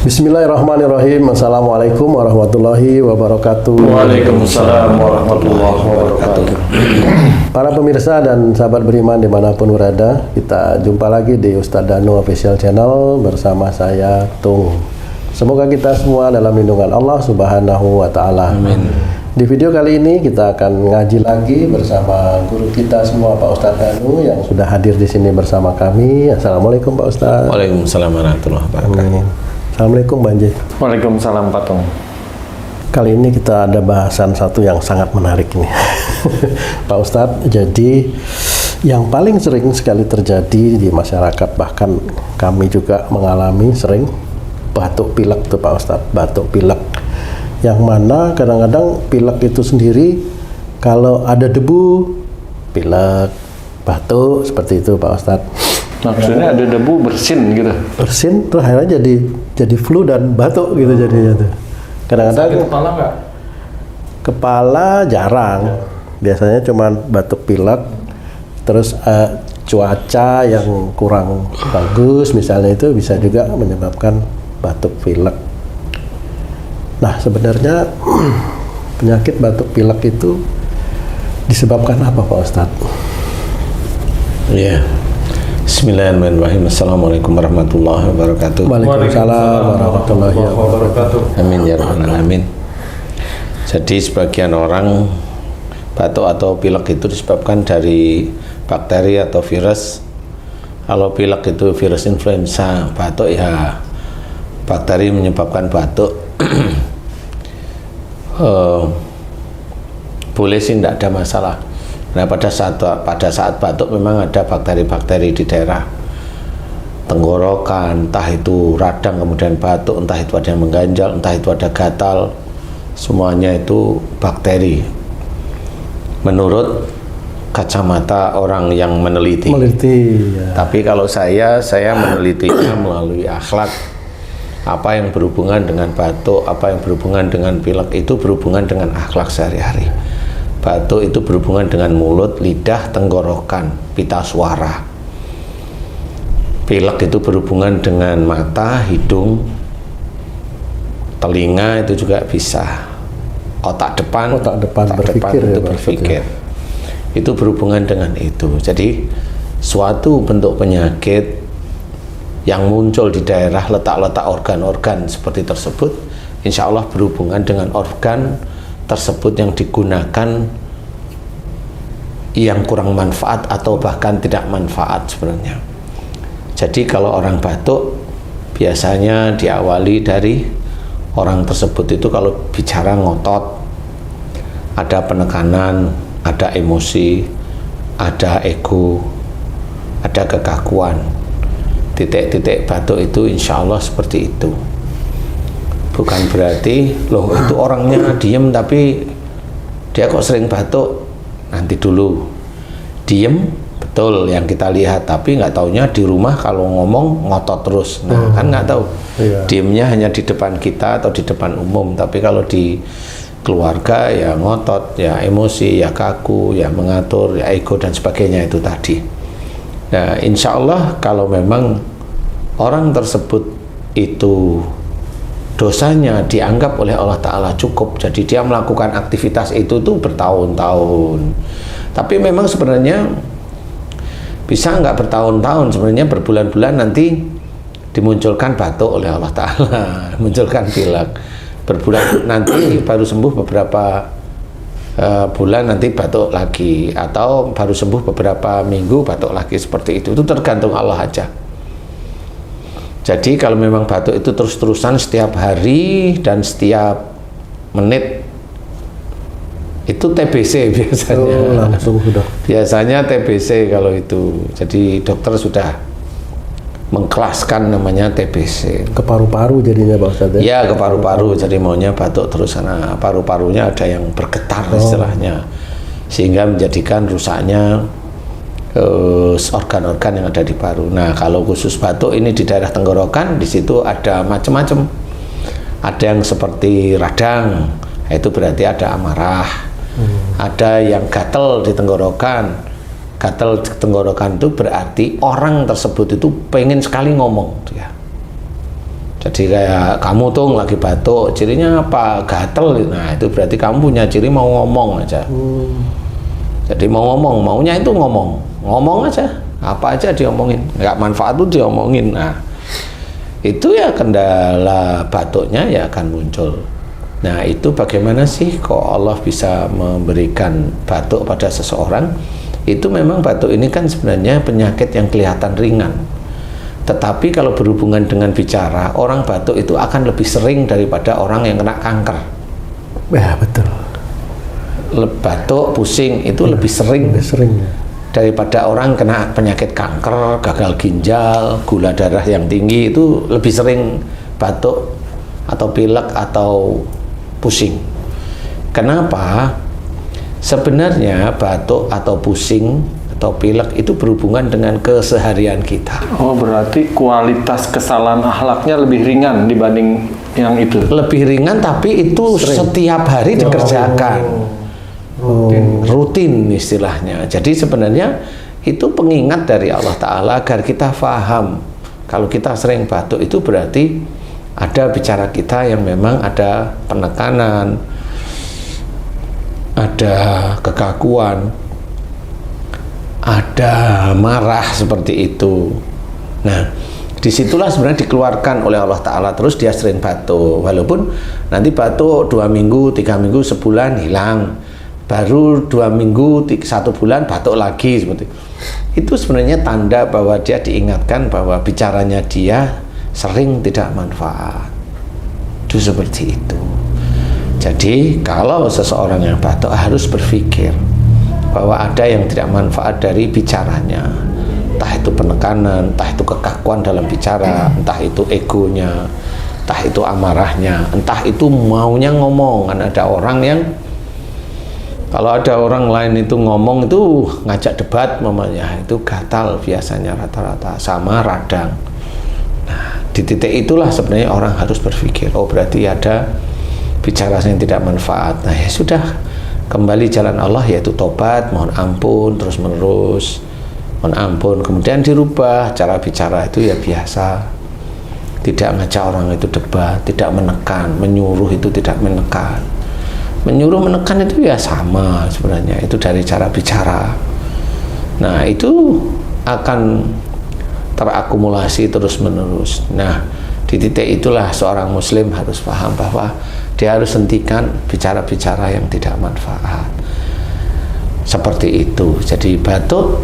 Bismillahirrahmanirrahim. Assalamualaikum warahmatullahi wabarakatuh. Waalaikumsalam warahmatullahi wabarakatuh. Para pemirsa dan sahabat beriman dimanapun berada, kita jumpa lagi di Ustadz Danu Official Channel bersama saya Tung. Semoga kita semua dalam lindungan Allah Subhanahu wa Ta'ala. Amin. Di video kali ini kita akan ngaji lagi bersama guru kita semua, Pak Ustadz Danu, yang sudah hadir di sini bersama kami. Assalamualaikum Pak Ustadz. Waalaikumsalam warahmatullahi wabarakatuh. Assalamualaikum Banjir. Waalaikumsalam Pak Tung. Kali ini kita ada bahasan satu yang sangat menarik ini. Pak Ustadz, jadi yang paling sering sekali terjadi di masyarakat, bahkan kami juga mengalami sering batuk pilek tuh Pak Ustadz, batuk pilek. Yang mana kadang-kadang pilek itu sendiri kalau ada debu, pilek, batuk, seperti itu Pak Ustadz. Maksudnya ada debu bersin gitu? Bersin, terus akhirnya jadi flu dan batuk gitu jadinya tuh. Kadang-kadang sakit kepala nggak? Kepala jarang, biasanya cuma batuk pilek, terus cuaca yang kurang bagus misalnya itu bisa juga menyebabkan batuk pilek. Nah sebenarnya penyakit batuk pilek itu disebabkan apa Pak Ustadz? Iya. Bismillahirrahmanirrahim. Assalamualaikum warahmatullahi wabarakatuh. Waalaikumsalam warahmatullahi wabarakatuh. Amin ya rabbal alamin. Jadi sebagian orang batuk atau pilek itu disebabkan dari bakteri atau virus. Kalau pilek itu virus influenza, batuk ya bakteri menyebabkan batuk. Boleh sih, tidak ada masalah. Nah pada saat batuk memang ada bakteri-bakteri di daerah tenggorokan, entah itu radang kemudian batuk, entah itu ada yang mengganjal, entah itu ada gatal, semuanya itu bakteri menurut kacamata orang yang meneliti. Ya. Tapi kalau saya menelitinya melalui akhlak. Apa yang berhubungan dengan batuk, apa yang berhubungan dengan pilek itu berhubungan dengan akhlak sehari-hari. Batuk itu berhubungan dengan mulut, lidah, tenggorokan, pita suara. Pilek itu berhubungan dengan mata, hidung, telinga itu juga bisa. Otak depan berpikir, itu berpikir. Itu berhubungan dengan itu. Jadi suatu bentuk penyakit yang muncul di daerah letak-letak organ-organ seperti tersebut, insya Allah berhubungan dengan organ tersebut yang digunakan yang kurang manfaat atau bahkan tidak manfaat sebenarnya. Jadi kalau orang batuk biasanya diawali dari orang tersebut itu kalau bicara ngotot, ada penekanan, ada emosi, ada ego, ada kekakuan. Titik-titik batuk itu insya Allah seperti itu. Bukan berarti loh itu orangnya diem tapi dia kok sering batuk. Nanti dulu diem betul yang kita lihat, tapi nggak taunya di rumah kalau ngomong ngotot terus. Nah kan nggak tahu. Iya. Diemnya hanya di depan kita atau di depan umum, tapi kalau di keluarga ya ngotot, ya emosi, ya kaku, ya mengatur, ya ego dan sebagainya itu tadi. Nah insya Allah kalau memang orang tersebut itu dosanya dianggap oleh Allah Ta'ala cukup, jadi dia melakukan aktivitas itu tuh bertahun-tahun. Tapi memang sebenarnya bisa nggak bertahun-tahun, sebenarnya berbulan-bulan nanti dimunculkan batuk oleh Allah Ta'ala, munculkan pilek. Berbulan nanti baru sembuh beberapa bulan nanti batuk lagi, atau baru sembuh beberapa minggu batuk lagi, seperti itu tergantung Allah aja. Jadi kalau memang batuk itu terus-terusan setiap hari dan setiap menit, itu TBC biasanya. Langsung sudah. Biasanya TBC kalau itu. Jadi dokter sudah mengkelaskan namanya TBC. Ke paru-paru jadinya Pak Ustadz ya? Ya ke paru-paru, jadi maunya batuk terus karena paru-parunya ada yang bergetar istilahnya, sehingga menjadikan rusaknya organ-organ yang ada di paru. Nah kalau khusus batuk ini di daerah tenggorokan, di situ ada macam-macam. Ada yang seperti radang, itu berarti ada amarah. Ada yang gatel di tenggorokan. Gatel di tenggorokan itu berarti orang tersebut itu pengen sekali ngomong ya. Jadi kayak kamu tuh lagi batuk, cirinya apa? Gatel. Nah, itu berarti kamu punya ciri mau ngomong aja. Jadi mau ngomong, maunya itu ngomong aja. Apa aja diomongin, nggak manfaat tuh diomongin. Nah, itu ya kendala batuknya ya akan muncul. Nah, itu bagaimana sih kok Allah bisa memberikan batuk pada seseorang? Itu memang batuk ini kan sebenarnya penyakit yang kelihatan ringan. Tetapi kalau berhubungan dengan bicara, orang batuk itu akan lebih sering daripada orang yang kena kanker. Ya, betul. Batuk, pusing itu lebih sering daripada orang kena penyakit kanker, gagal ginjal, gula darah yang tinggi, itu lebih sering batuk atau pilek atau pusing. Kenapa? Sebenarnya batuk atau pusing atau pilek itu berhubungan dengan keseharian kita. Oh, berarti kualitas kesalahan akhlaknya lebih ringan dibanding yang itu? Lebih ringan, tapi itu setiap hari dikerjakan. Rutin istilahnya. Jadi sebenarnya itu pengingat dari Allah Ta'ala agar kita faham. Kalau kita sering batuk itu berarti ada bicara kita yang memang ada penekanan, ada kekakuan, ada marah seperti itu. Nah, disitulah sebenarnya dikeluarkan oleh Allah Ta'ala. Terus dia sering batuk, walaupun nanti batuk 2 minggu, 3 minggu, sebulan hilang, baru 2 minggu, 1 bulan batuk lagi seperti itu. Sebenarnya tanda bahwa dia diingatkan bahwa bicaranya dia sering tidak manfaat. Itu seperti itu. Jadi kalau seseorang yang batuk harus berpikir bahwa ada yang tidak manfaat dari bicaranya, entah itu penekanan, entah itu kekakuan dalam bicara, entah itu egonya, entah itu amarahnya, entah itu maunya ngomong. Kan ada orang yang kalau ada orang lain itu ngomong itu ngajak debat mamanya, itu gatal biasanya rata-rata sama radang. Nah, di titik itulah sebenarnya orang harus berpikir, oh berarti ada bicara yang tidak manfaat. Nah, ya sudah, kembali jalan Allah, yaitu tobat, mohon ampun terus menerus, mohon ampun, kemudian dirubah cara bicara itu ya biasa, tidak ngajak orang itu debat, tidak menekan, menyuruh itu tidak menekan, menyuruh menekan itu ya sama sebenarnya, itu dari cara bicara. Nah, itu akan terakumulasi terus menerus. Nah, di titik itulah seorang muslim harus paham bahwa dia harus hentikan bicara-bicara yang tidak manfaat. Seperti itu. Jadi batuk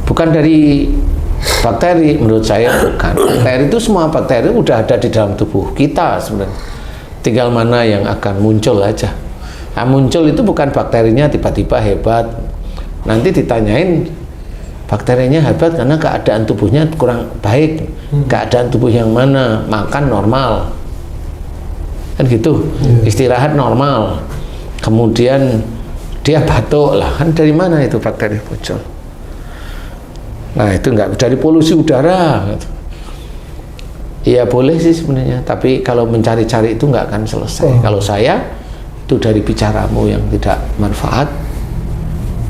bukan dari bakteri, menurut saya bukan. Bakteri itu, semua bakteri udah ada di dalam tubuh kita sebenarnya. Tinggal mana yang akan muncul aja. Nah, muncul itu bukan bakterinya tiba-tiba hebat. Nanti ditanyain bakterinya hebat karena keadaan tubuhnya kurang baik. Keadaan tubuh yang mana? Makan normal, kan gitu, istirahat normal, kemudian dia batuk lah, kan dari mana itu bakteri muncul? Nah, itu enggak dari polusi udara gitu. Iya boleh sih sebenarnya, tapi kalau mencari-cari itu enggak akan selesai. Kalau saya itu dari bicaramu yang tidak manfaat.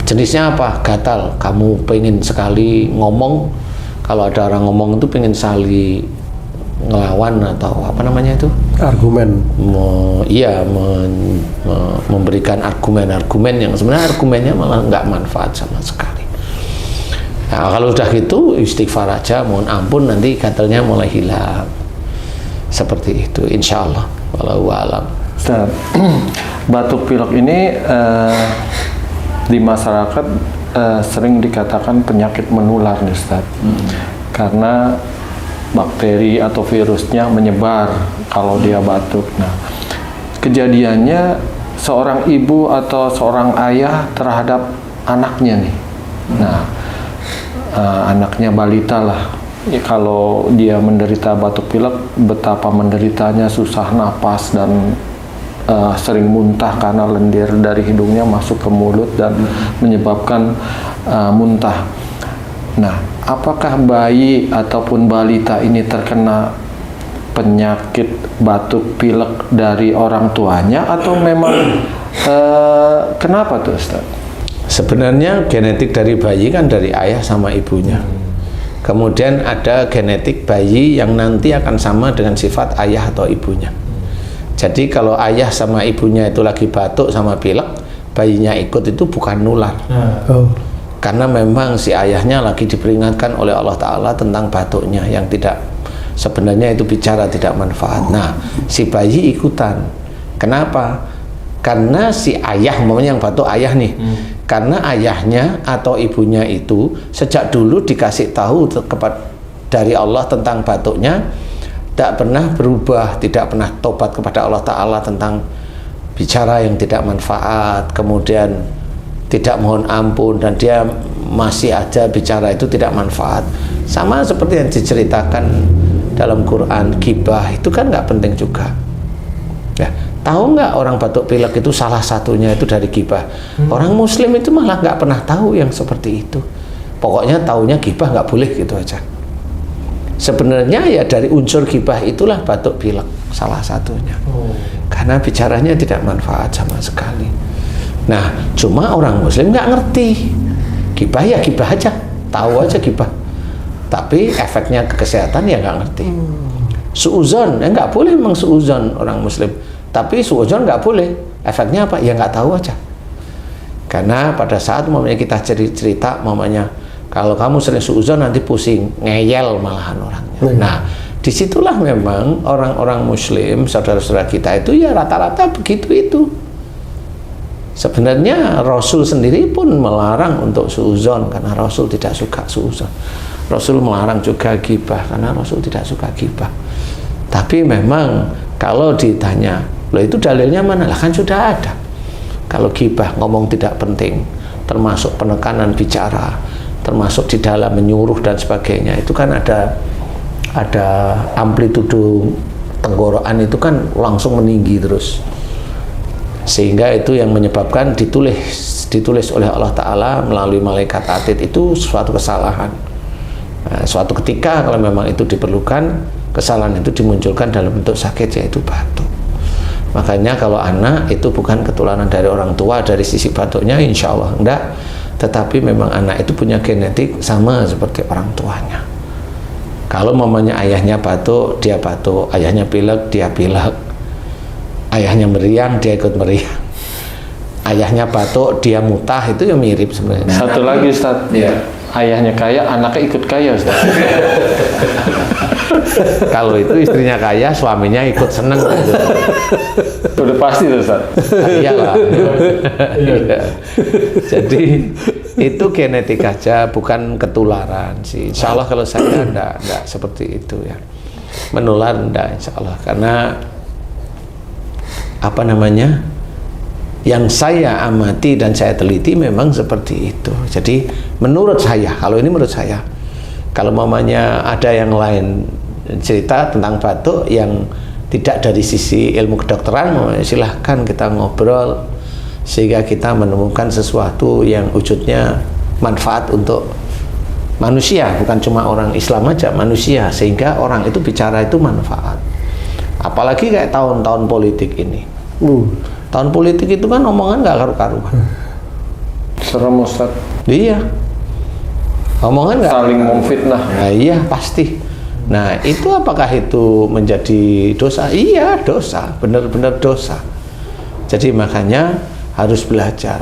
Jenisnya apa? Gatal, kamu pengen sekali ngomong, kalau ada orang ngomong itu pengen sekali ngelawan atau apa namanya itu? Argumen. Memberikan argumen-argumen yang sebenarnya argumennya malah nggak manfaat sama sekali. Nah, kalau udah gitu istighfar aja, mohon ampun, nanti gatalnya mulai hilang. Seperti itu, insya Allah. Wallahu a'lam. Ustaz, batuk pilek ini di masyarakat sering dikatakan penyakit menular nih Ustaz. Karena bakteri atau virusnya menyebar kalau dia batuk. Nah, kejadiannya seorang ibu atau seorang ayah terhadap anaknya nih. Nah, anaknya balita lah. Ya, kalau dia menderita batuk pilek, betapa menderitanya, susah napas dan sering muntah karena lendir dari hidungnya masuk ke mulut dan menyebabkan muntah. Nah, apakah bayi ataupun balita ini terkena penyakit batuk pilek dari orang tuanya atau memang kenapa tuh Ustaz? Sebenarnya genetik dari bayi kan dari ayah sama ibunya. Kemudian ada genetik bayi yang nanti akan sama dengan sifat ayah atau ibunya. Jadi kalau ayah sama ibunya itu lagi batuk sama pilek, bayinya ikut itu bukan nular. Oh. Karena memang si ayahnya lagi diperingatkan oleh Allah Ta'ala tentang batuknya yang tidak, sebenarnya itu bicara tidak manfaat. Nah, si bayi ikutan. Kenapa? Karena si ayah, umpamanya yang batuk ayah nih, karena ayahnya atau ibunya itu sejak dulu dikasih tahu dari Allah tentang batuknya, tidak pernah berubah, tidak pernah tobat kepada Allah Ta'ala tentang bicara yang tidak manfaat, kemudian tidak mohon ampun, dan dia masih aja bicara itu tidak manfaat. Sama seperti yang diceritakan dalam Quran, gibah itu kan nggak penting juga ya. Tahu nggak orang batuk pilek itu salah satunya itu dari gibah. Orang muslim itu malah nggak pernah tahu yang seperti itu. Pokoknya taunya gibah nggak boleh gitu aja. Sebenarnya ya dari unsur gibah itulah batuk pilek salah satunya. Karena bicaranya tidak manfaat sama sekali. Nah, cuma orang muslim nggak ngerti. Gibah ya gibah aja, tahu aja gibah. Tapi efeknya ke kesehatan ya nggak ngerti. Suuzon, nggak boleh memang suuzon orang muslim. Tapi suuzon nggak boleh. Efeknya apa? Ya nggak tahu aja. Karena pada saat mamanya kita cerita, mamanya kalau kamu sering suuzon nanti pusing, ngeyel malahan orangnya. Nah, disitulah memang orang-orang muslim, saudara-saudara kita itu ya rata-rata begitu itu. Sebenarnya Rasul sendiri pun melarang untuk suuzon karena Rasul tidak suka suuzon. Rasul melarang juga gibah karena Rasul tidak suka gibah. Tapi memang kalau ditanya, loh itu dalilnya mana? Lah kan sudah ada. Kalau gibah ngomong tidak penting, termasuk penekanan bicara, termasuk di dalam menyuruh dan sebagainya, itu kan ada amplitudo tenggorokan itu kan langsung meninggi terus, sehingga itu yang menyebabkan ditulis oleh Allah Ta'ala melalui malaikat atid itu suatu kesalahan. Nah, suatu ketika kalau memang itu diperlukan, kesalahan itu dimunculkan dalam bentuk sakit, yaitu batuk. Makanya kalau anak itu bukan ketularan dari orang tua dari sisi batuknya, insya Allah enggak, tetapi memang anak itu punya genetik sama seperti orang tuanya. Kalau mamanya ayahnya batuk, dia batuk, ayahnya pilek, dia pilek, ayahnya meriang, dia ikut meriang, ayahnya batuk, dia mutah, itu ya mirip sebenarnya. Satu lagi Ustaz, ya. Ayahnya kaya, anaknya ikut kaya Ustaz. Kalau itu istrinya kaya, suaminya ikut seneng gitu. Udah pasti tuh Ustaz. Iyalah. Jadi itu genetik aja, bukan ketularan sih. Insya Allah kalau saya enggak seperti itu ya. Menular enggak insya Allah, karena apa namanya, yang saya amati dan saya teliti memang seperti itu. Jadi menurut saya, kalau ini menurut saya, kalau mamanya ada yang lain cerita tentang batuk yang tidak dari sisi ilmu kedokteran, silahkan kita ngobrol sehingga kita menemukan sesuatu yang wujudnya manfaat untuk manusia, bukan cuma orang Islam aja, manusia, sehingga orang itu bicara itu manfaat. Apalagi kayak tahun-tahun politik ini. Tahun politik itu kan omongan nggak karu-karuan. Serem Ustaz. Iya. Omongan nggak saling memfitnah. Nah, iya pasti. Nah, itu apakah itu menjadi dosa? Iya, dosa, benar-benar dosa. Jadi makanya harus belajar.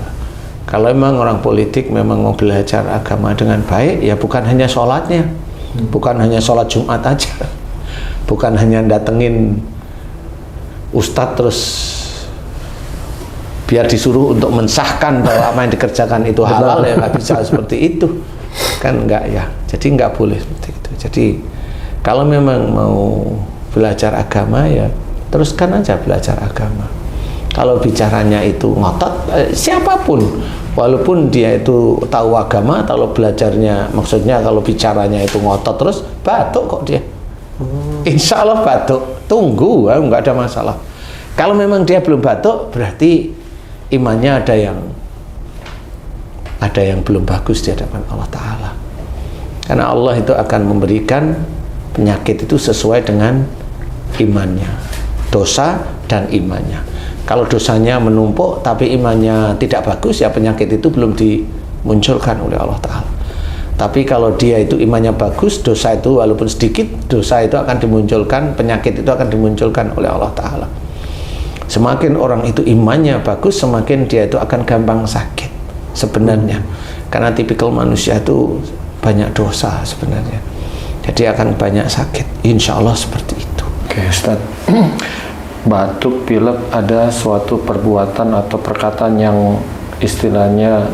Kalau memang orang politik memang mau belajar agama dengan baik, ya bukan hanya sholatnya, bukan hanya sholat Jumat aja, bukan hanya datengin ustadz terus biar disuruh untuk mensahkan bahwa apa yang dikerjakan itu halal, ya nggak bisa seperti itu kan, enggak ya. Jadi nggak boleh seperti itu. Jadi kalau memang mau belajar agama, ya teruskan aja belajar agama. Kalau bicaranya itu ngotot, siapapun, walaupun dia itu tahu agama, kalau belajarnya, maksudnya kalau bicaranya itu ngotot terus, batuk kok dia. Insya Allah batuk, tunggu, nggak ada masalah. Kalau memang dia belum batuk, berarti imannya ada yang belum bagus di hadapan Allah Ta'ala. Karena Allah itu akan memberikan penyakit itu sesuai dengan imannya, dosa dan imannya. Kalau dosanya menumpuk tapi imannya tidak bagus, ya penyakit itu belum dimunculkan oleh Allah Ta'ala. Tapi kalau dia itu imannya bagus, dosa itu walaupun sedikit, dosa itu akan dimunculkan, penyakit itu akan dimunculkan oleh Allah Ta'ala. Semakin orang itu imannya bagus, semakin dia itu akan gampang sakit sebenarnya. Karena tipikal manusia itu banyak dosa sebenarnya. Jadi akan banyak sakit. Insya Allah seperti itu. Oke, Ustaz. Batuk, pilek ada suatu perbuatan atau perkataan yang istilahnya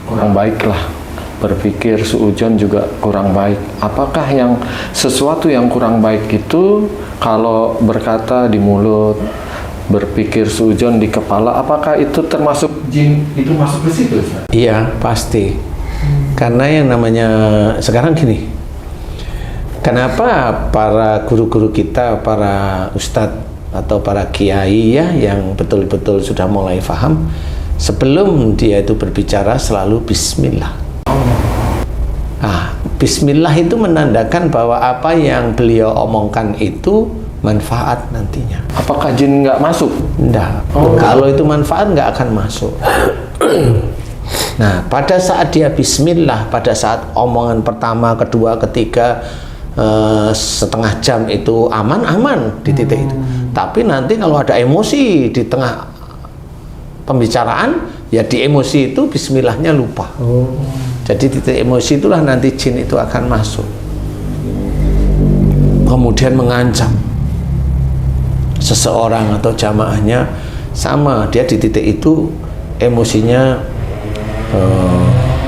kurang baik lah. Berpikir suudzon juga kurang baik. Apakah yang sesuatu yang kurang baik itu kalau berkata di mulut, berpikir suudzon di kepala, apakah itu termasuk jin? Itu masuk ke situ, Ustaz? Iya, pasti. Karena yang namanya sekarang gini. Kenapa para guru-guru kita, para ustadz atau para kiai ya yang betul-betul sudah mulai paham, sebelum dia itu berbicara selalu bismillah. Bismillah itu menandakan bahwa apa yang beliau omongkan itu manfaat nantinya. Apakah jin nggak masuk? Enggak. Kalau itu manfaat nggak akan masuk. Nah, pada saat dia bismillah, pada saat omongan pertama, kedua, ketiga, setengah jam itu aman-aman di titik itu. Tapi nanti kalau ada emosi di tengah pembicaraan, ya di emosi itu bismillahnya lupa. Jadi titik emosi itulah nanti jin itu akan masuk. Kemudian mengancam seseorang atau jamaahnya, sama dia di titik itu emosinya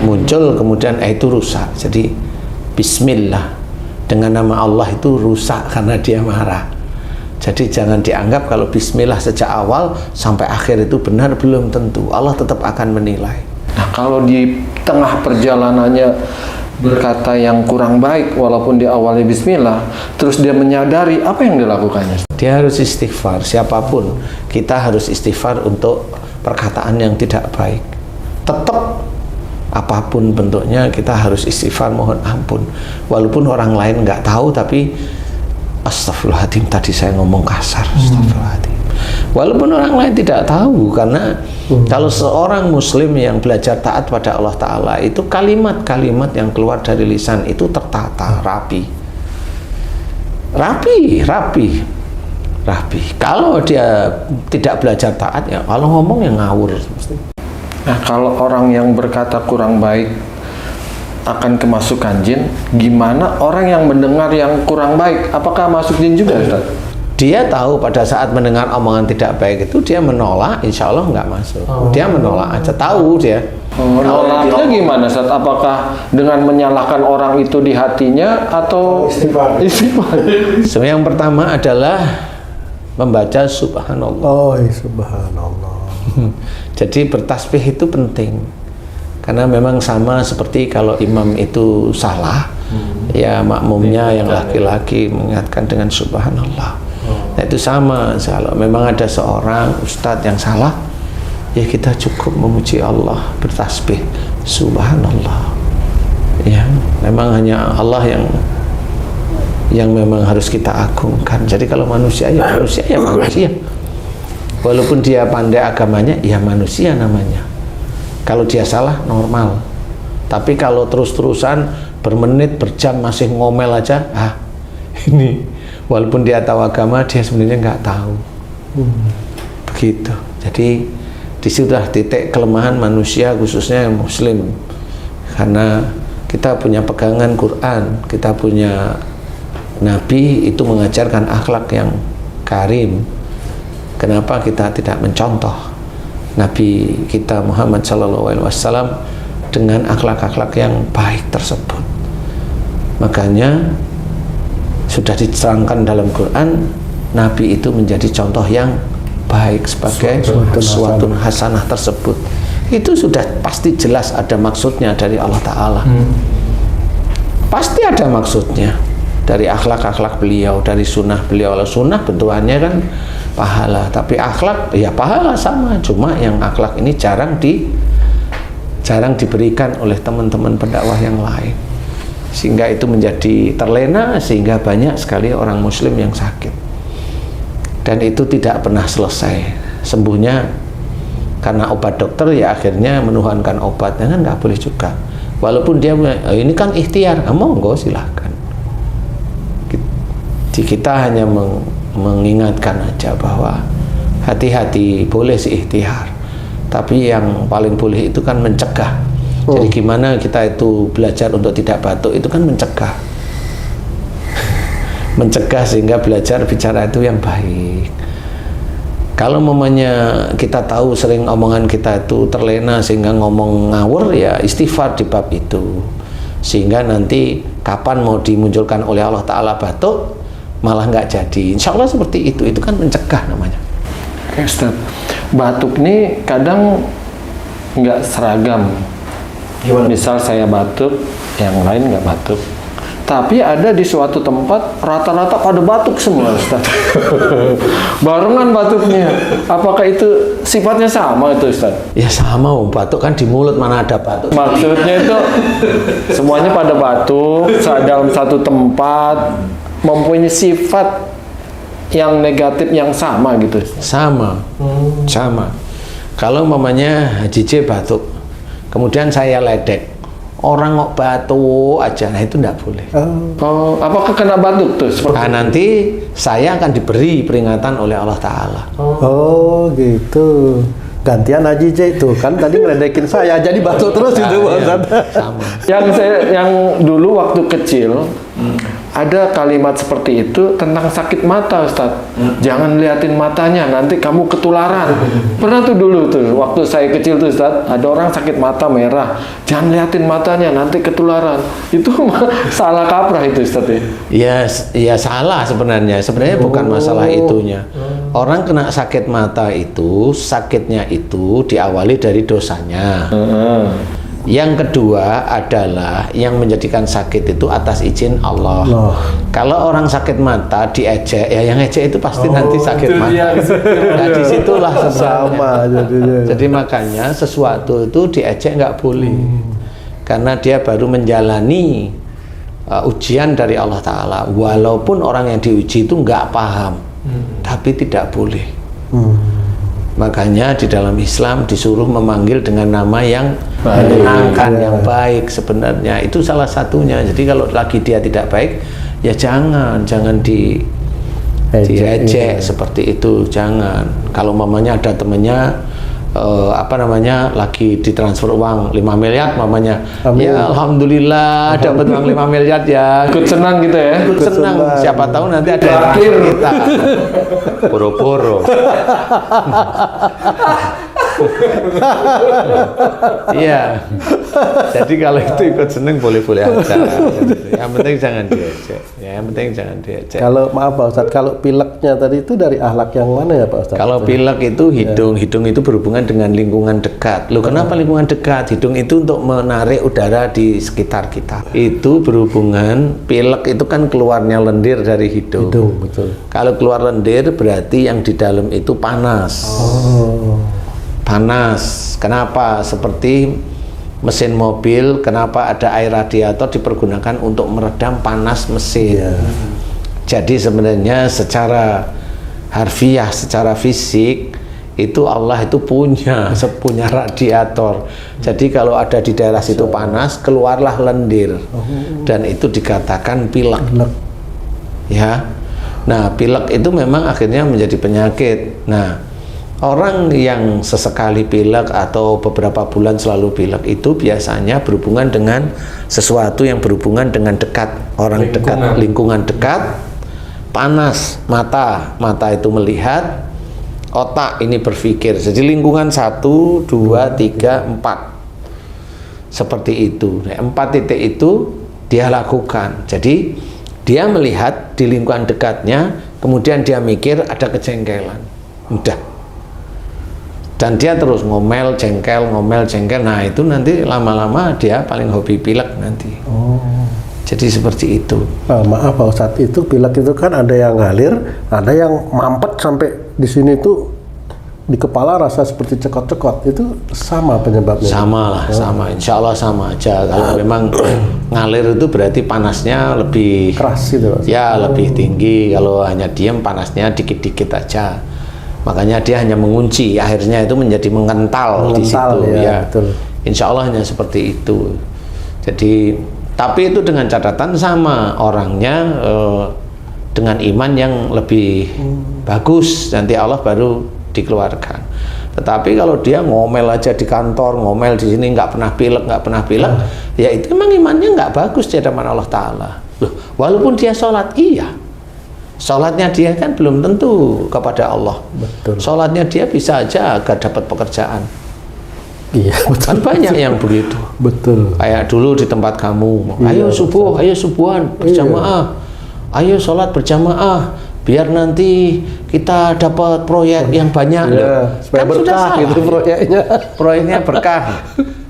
muncul, kemudian itu rusak. Jadi bismillah dengan nama Allah itu rusak karena dia marah. Jadi jangan dianggap kalau bismillah sejak awal sampai akhir itu benar, belum tentu. Allah tetap akan menilai. Nah, kalau di tengah perjalanannya berkata yang kurang baik walaupun di awalnya bismillah, terus dia menyadari, apa yang dilakukannya? Dia harus istighfar. Siapapun kita harus istighfar untuk perkataan yang tidak baik. Tetap apapun bentuknya kita harus istighfar, mohon ampun. Walaupun orang lain nggak tahu, tapi astagfirullahaladzim, tadi saya ngomong kasar, astagfirullahaladzim. Walaupun orang lain tidak tahu, karena kalau seorang muslim yang belajar taat pada Allah Ta'ala, itu kalimat-kalimat yang keluar dari lisan itu tertata, rapi. Kalau dia tidak belajar taat, ya kalau ngomong yang ngawur. Nah, kalau orang yang berkata kurang baik akan kemasukan jin, gimana orang yang mendengar yang kurang baik? Apakah masuk jin juga, Ustaz? Dia tahu pada saat mendengar omongan tidak baik itu dia menolak, insya Allah nggak masuk. Dia menolak aja, tahu dia. Menolaknya gimana, Ustaz? Apakah dengan menyalahkan orang itu di hatinya atau istighfar? So, yang pertama adalah membaca subhanallah. Subhanallah. Jadi bertasbih itu penting. Karena memang sama seperti kalau imam itu salah, ya makmumnya yang laki-laki mengingatkan dengan subhanallah. Nah, itu sama, kalau memang ada seorang ustadz yang salah, ya kita cukup memuji Allah, bertasbih subhanallah. Ya, memang hanya Allah yang memang harus kita agungkan. Jadi kalau manusia ya manusia. Walaupun dia pandai agamanya, ya manusia namanya. Kalau dia salah, normal. Tapi kalau terus-terusan bermenit, berjam masih ngomel aja, ini walaupun dia tahu agama, dia sebenarnya nggak tahu. Begitu. Jadi disitulah titik kelemahan manusia, khususnya yang muslim. Karena kita punya pegangan Quran, kita punya Nabi itu mengajarkan akhlak yang karim. Kenapa kita tidak mencontoh Nabi kita Muhammad SAW dengan akhlak-akhlak yang baik tersebut? Makanya sudah diterangkan dalam Quran, Nabi itu menjadi contoh yang baik sebagai suatu hasanah tersebut. Itu sudah pasti jelas ada maksudnya dari Allah Ta'ala. Pasti ada maksudnya dari akhlak-akhlak beliau, dari sunnah beliau. Kalau sunnah bentukannya kan pahala, tapi akhlak ya pahala sama, cuma yang akhlak ini jarang diberikan oleh teman-teman pendakwah yang lain, sehingga itu menjadi terlena, sehingga banyak sekali orang muslim yang sakit, dan itu tidak pernah selesai sembuhnya. Karena obat dokter ya akhirnya menuhankan obatnya, kan nggak boleh juga. Walaupun dia ini kan ikhtiar, monggo silahkan. Kita hanya mengingatkan aja bahwa hati-hati, boleh sih ikhtiar, tapi yang paling boleh itu kan mencegah. Jadi gimana kita itu belajar untuk tidak batuk, itu kan mencegah. Mencegah sehingga belajar bicara itu yang baik. Kalau momennya kita tahu sering omongan kita itu terlena sehingga ngomong ngawur, ya istighfar di bab itu. Sehingga nanti kapan mau dimunculkan oleh Allah Ta'ala batuk, malah nggak jadi. Insya Allah seperti itu kan mencegah namanya. Oke Ustaz, batuk ini kadang nggak seragam. Gimana? Misal saya batuk, yang lain nggak batuk. Tapi ada di suatu tempat rata-rata pada batuk semua, Ustaz. Barengan batuknya. Apakah itu sifatnya sama itu, Ustaz? Ya sama, batuk kan di mulut, mana ada batuk. Maksudnya itu semuanya pada batuk dalam satu tempat, mempunyai sifat yang negatif yang sama gitu. Sama. Kalau mamanya Haji J batuk, kemudian saya ledek, orang kok batuk aja, nah itu enggak boleh. Oh, apakah kena batuk tuh? Nah, nanti saya akan diberi peringatan oleh Allah Ta'ala. Oh gitu. Gantian Haji J itu kan tadi ngeledekin saya, jadi batuk terus itu Pak Ustadz. Sama. Yang dulu waktu kecil ada kalimat seperti itu tentang sakit mata, Ustaz. Jangan liatin matanya, nanti kamu ketularan. Pernah tuh dulu tuh waktu saya kecil tuh, Ustaz, ada orang sakit mata merah. Jangan liatin matanya, nanti ketularan. Itu salah kaprah itu, Ustaz ya. Ya salah sebenarnya. Sebenarnya bukan masalah itunya. Orang kena sakit mata itu, sakitnya itu diawali dari dosanya. Yang kedua adalah yang menjadikan sakit itu atas izin Allah. Kalau orang sakit mata diejek, ya yang ejek itu pasti nanti sakit mata. Nah disitulah sebenarnya. Jadi makanya sesuatu itu diejek nggak boleh, karena dia baru menjalani ujian dari Allah Ta'ala. Walaupun orang yang diuji itu nggak paham, tapi tidak boleh. Makanya di dalam Islam disuruh memanggil dengan nama yang menyenangkan, yang baik sebenarnya. Itu salah satunya. Jadi kalau lagi dia tidak baik, ya jangan diejek seperti itu, jangan. Kalau mamanya ada temennya lagi ditransfer uang 5 miliar mamanya. Amin. Ya alhamdulillah dapat uang 5 miliar ya. Ikut senang gitu ya. Ikut senang. Siapa tahu nanti ada yang akhir kita. Poro-poro. Iya. Jadi kalau itu ikut seneng boleh-boleh aja. Yang penting jangan diejek. Yang penting jangan diejek. Kalau maaf Pak Ustadz, kalau pileknya tadi itu dari akhlak yang mana ya Pak Ustadz? Kalau pilek itu hidung itu berhubungan dengan lingkungan dekat. Loh kenapa lingkungan dekat? Hidung itu untuk menarik udara di sekitar kita. Itu berhubungan, pilek itu kan keluarnya lendir dari hidung. Betul. Kalau keluar lendir berarti yang di dalam itu panas. Panas. Kenapa? Seperti mesin mobil, kenapa ada air radiator dipergunakan untuk meredam panas mesin. Jadi sebenarnya secara harfiah, secara fisik itu Allah itu punya radiator. Jadi kalau ada di daerah situ panas, keluarlah lendir. Dan itu dikatakan pilek. Ya. Nah, pilek itu memang akhirnya menjadi penyakit. Nah, orang yang sesekali pilek atau beberapa bulan selalu pilek itu biasanya berhubungan dengan sesuatu yang berhubungan dengan dekat, orang dekat, lingkungan dekat, panas, mata itu melihat, otak ini berpikir. Jadi lingkungan 1, 2, 3, 4 seperti itu. Nah, 4 titik itu dia lakukan. Jadi dia melihat di lingkungan dekatnya, kemudian dia mikir ada kejengkelan, udah. Dan dia terus ngomel, jengkel. Nah itu nanti lama-lama dia paling hobi pilek nanti. Jadi seperti itu. Maaf Pak Ustadz, itu pilek itu kan ada yang ngalir, ada yang mampet sampai di sini tuh di kepala rasa seperti cekot-cekot. Itu sama penyebabnya? Sama lah, sama. Insya Allah sama aja. Kalau memang ngalir itu berarti panasnya lebih keras gitu Pak. Ya lebih tinggi. Kalau hanya diam panasnya dikit-dikit aja. Makanya dia hanya mengunci, akhirnya itu menjadi mengental di situ. Ya. Betul. Insya Allah hanya seperti itu. Jadi tapi itu dengan catatan sama orangnya dengan iman yang lebih bagus, nanti Allah baru dikeluarkan. Tetapi kalau dia ngomel aja di kantor, ngomel di sini, nggak pernah pilek, ya itu memang imannya nggak bagus di hadapan Allah Ta'ala. Loh, walaupun dia sholat, iya, sholatnya dia kan belum tentu kepada Allah. Betul. Sholatnya dia bisa aja agar dapat pekerjaan. Iya, betul. Kan banyak yang begitu. Betul. Kayak dulu di tempat kamu, ayo subuh, ayo subuhan berjamaah, ayo sholat berjamaah, biar nanti kita dapat proyek yang banyak. Supaya kan sudah berkah salah, gitu proyeknya berkah.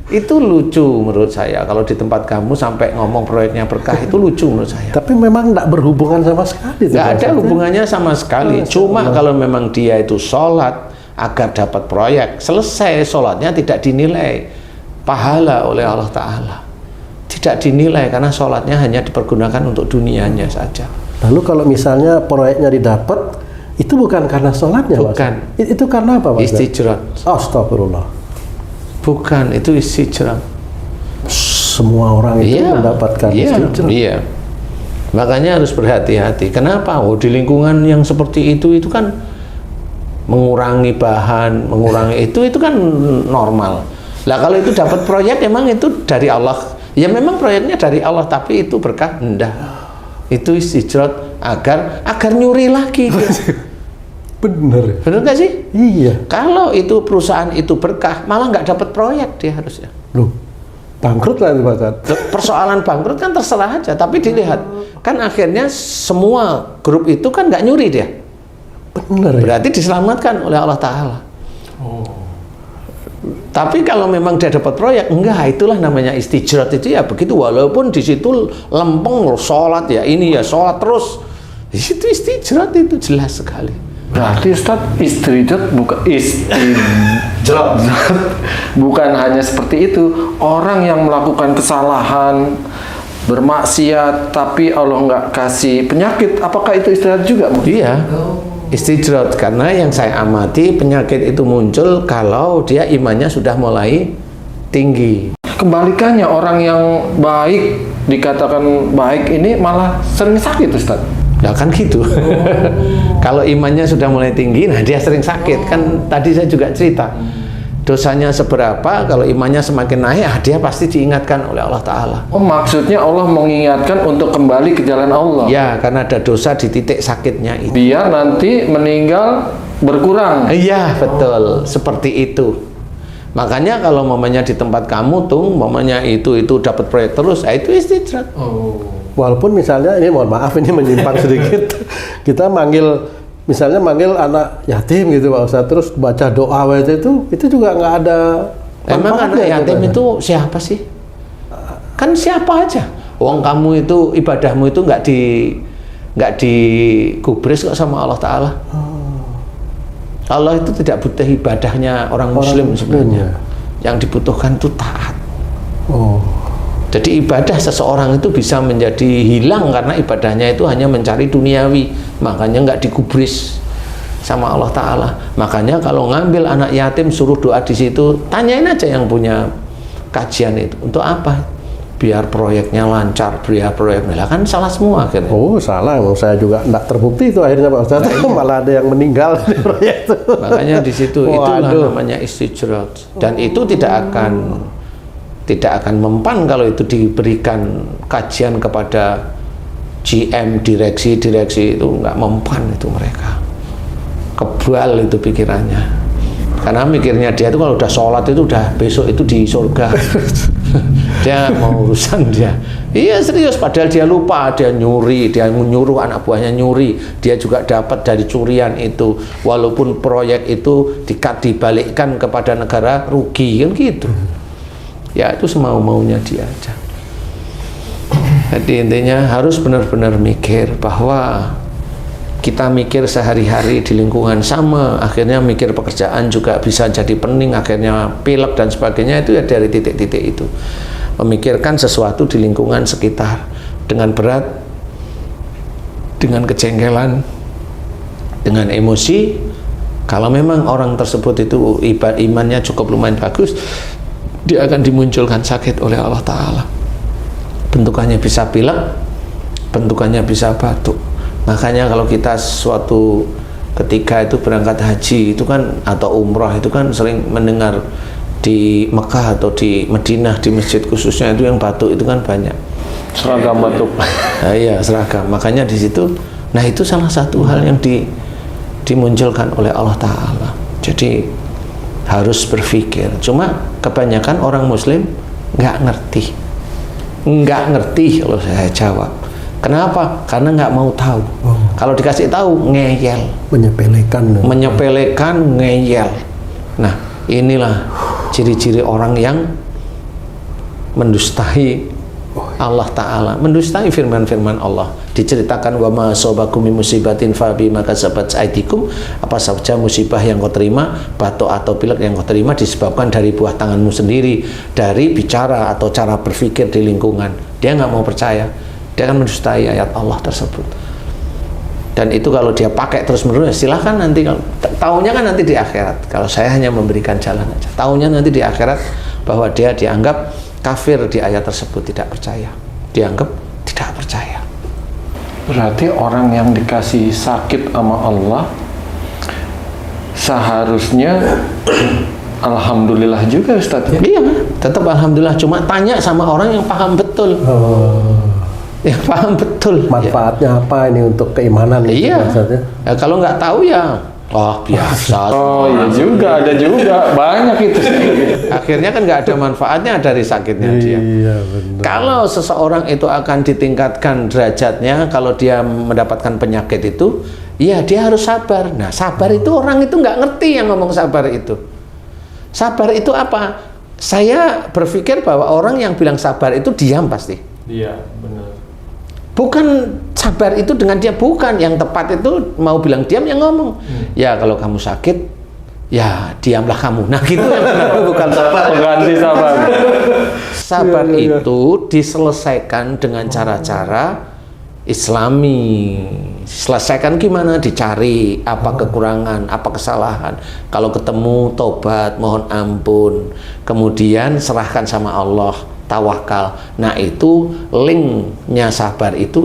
Itu lucu menurut saya. Kalau di tempat kamu sampai ngomong proyeknya berkah, itu lucu menurut saya. Tapi memang tidak berhubungan sama sekali. Nggak ada hubungannya sama sekali. Cuma kalau memang dia itu sholat agar dapat proyek, selesai sholatnya tidak dinilai pahala oleh Allah Ta'ala. Tidak dinilai karena sholatnya hanya dipergunakan untuk dunianya saja. Lalu kalau misalnya proyeknya didapat, itu bukan karena sholatnya, Bukan. Mas? Itu karena apa, Mas? Istijrat. Astagfirullah. Bukan, itu istijrat. Semua orang itu mendapatkan istijrat. Iya. Makanya harus berhati-hati. Kenapa? Oh, di lingkungan yang seperti itu kan mengurangi bahan, mengurangi itu kan normal. Lah kalau itu dapat proyek, emang itu dari Allah. Ya memang proyeknya dari Allah, tapi itu berkah? Enggak. Itu istijrat agar nyuri lagi dia. Bener Gak sih? Iya. Kalau itu perusahaan itu berkah, malah nggak dapat proyek dia harusnya. Loh, bangkrut lah itu, Pak Ustadz. Persoalan bangkrut kan terserah aja, tapi dilihat kan akhirnya semua grup itu kan nggak nyuri dia. Bener ya? Berarti diselamatkan oleh Allah Ta'ala. Tapi kalau memang dia dapat proyek, enggak, itulah namanya istijrat itu ya begitu. Walaupun di situ lempeng sholat ya, ini ya sholat terus, di situ istijrat itu jelas sekali. Berarti Ustaz, istijrat bukan hanya seperti itu. Orang yang melakukan kesalahan, bermaksiat, tapi Allah nggak kasih penyakit, apakah itu istijrat juga? Iya, istijrat, karena yang saya amati penyakit itu muncul kalau dia imannya sudah mulai tinggi. Kebalikannya, orang yang baik, dikatakan baik ini malah sering sakit, Ustaz. Nah kan gitu. Kalau imannya sudah mulai tinggi, nah dia sering sakit. Kan tadi saya juga cerita, dosanya seberapa, kalau imannya semakin naik, dia pasti diingatkan oleh Allah Ta'ala. Oh, maksudnya Allah mengingatkan untuk kembali ke jalan Allah. Ya, karena ada dosa di titik sakitnya itu. Biar nanti meninggal berkurang. Iya, betul. Seperti itu. Makanya kalau mamanya di tempat kamu tuh, mamanya itu dapat proyek terus, itu istijrat. Walaupun misalnya, ini mohon maaf ini menyimpang sedikit, kita misalnya manggil anak yatim gitu Pak Ustadz, terus baca doa itu juga nggak ada. Emang anak yatim itu siapa sih? Kan siapa aja. Wong kamu itu ibadahmu itu nggak digubris kok sama Allah Ta'ala. Allah itu tidak butuh ibadahnya orang Muslim sebenarnya. Yang dibutuhkan itu taat. Jadi ibadah seseorang itu bisa menjadi hilang karena ibadahnya itu hanya mencari duniawi, makanya nggak digubris sama Allah Ta'ala. Makanya kalau ngambil anak yatim suruh doa di situ, tanyain aja yang punya kajian itu, untuk apa? Biar proyeknya lancar, biar proyeknya kan salah semua akhirnya. Oh salah, saya juga nggak terbukti itu akhirnya Pak Ustadz. Malah ada yang meninggal di proyek itu. Makanya di situ itulah namanya istijrat, dan itu tidak akan mempan kalau itu diberikan kajian kepada GM, direksi itu nggak mempan itu mereka. Kebal itu pikirannya. Karena mikirnya dia itu kalau udah sholat itu udah besok itu di surga. Dia mau urusan dia. Iya serius, padahal dia lupa, dia nyuri, dia menyuruh anak buahnya nyuri, dia juga dapat dari curian itu. Walaupun proyek itu dibalikkan kepada negara, rugi kan gitu. Ya itu semau-maunya dia aja. Jadi intinya harus benar-benar mikir bahwa kita mikir sehari-hari di lingkungan sama, akhirnya mikir pekerjaan juga bisa jadi pening, akhirnya pilek dan sebagainya, itu ya dari titik-titik itu. Memikirkan sesuatu di lingkungan sekitar dengan berat, dengan kejengkelan, dengan emosi. Kalau memang orang tersebut itu imannya cukup lumayan bagus, dia akan dimunculkan sakit oleh Allah Ta'ala. bentukannya bisa pilek, bentukannya bisa batuk. Makanya kalau kita suatu ketika itu berangkat haji itu kan atau umrah itu kan sering mendengar di Mekah atau di Madinah di masjid khususnya itu yang batuk itu kan banyak. Seragam batuk. Nah, iya seragam. Makanya di situ, nah itu salah satu hal yang dimunculkan oleh Allah Ta'ala. Jadi harus berpikir. Cuma kebanyakan orang Muslim nggak ngerti kalau saya jawab. Kenapa? Karena nggak mau tahu. Kalau dikasih tahu ngeyel, menyepelekan, ngeyel. Nah inilah ciri-ciri orang yang mendustai Allah Ta'ala, mendustai firman-firman Allah. Diceritakan wa ma asabakum min musibatin fa bima kasabat aydikum, apa saja musibah yang kau terima, batuk atau pilek yang kau terima disebabkan dari buah tanganmu sendiri, dari bicara atau cara berpikir di lingkungan. Dia nggak mau percaya, dia akan mendustai ayat Allah tersebut. Dan itu kalau dia pakai terus menerus, silahkan nanti, kalau taunya kan nanti di akhirat. Kalau saya hanya memberikan jalan aja, taunya nanti di akhirat bahwa dia dianggap kafir di ayat tersebut, tidak percaya, dianggap tidak percaya. Berarti orang yang dikasih sakit sama Allah seharusnya alhamdulillah juga Ustaz. Iya, tetap alhamdulillah. Cuma tanya sama orang yang paham betul. Yang paham betul. Manfaatnya apa ini untuk keimanan? Iya. Ya, kalau nggak tahu ya, biasa. Oh iya juga, ada juga banyak itu. Akhirnya kan nggak ada manfaatnya dari sakitnya dia. Iya, benar. Kalau seseorang itu akan ditingkatkan derajatnya, kalau dia mendapatkan penyakit itu, ya dia harus sabar. Nah sabar itu orang itu nggak ngerti yang ngomong sabar itu. Sabar itu apa? Saya berpikir bahwa orang yang bilang sabar itu diam pasti. Iya, benar. Bukan sabar itu dengan dia, bukan. Yang tepat itu mau bilang diam yang ngomong. Ya kalau kamu sakit, ya diamlah kamu. Nah gitu yang benar. Bukan sabar. Pengganti sabar. Sabar itu diselesaikan dengan cara-cara Islami. Selesaikan gimana? Dicari apa kekurangan, apa kesalahan. Kalau ketemu, tobat, mohon ampun. Kemudian serahkan sama Allah, tawakal. Nah itu linknya sabar itu.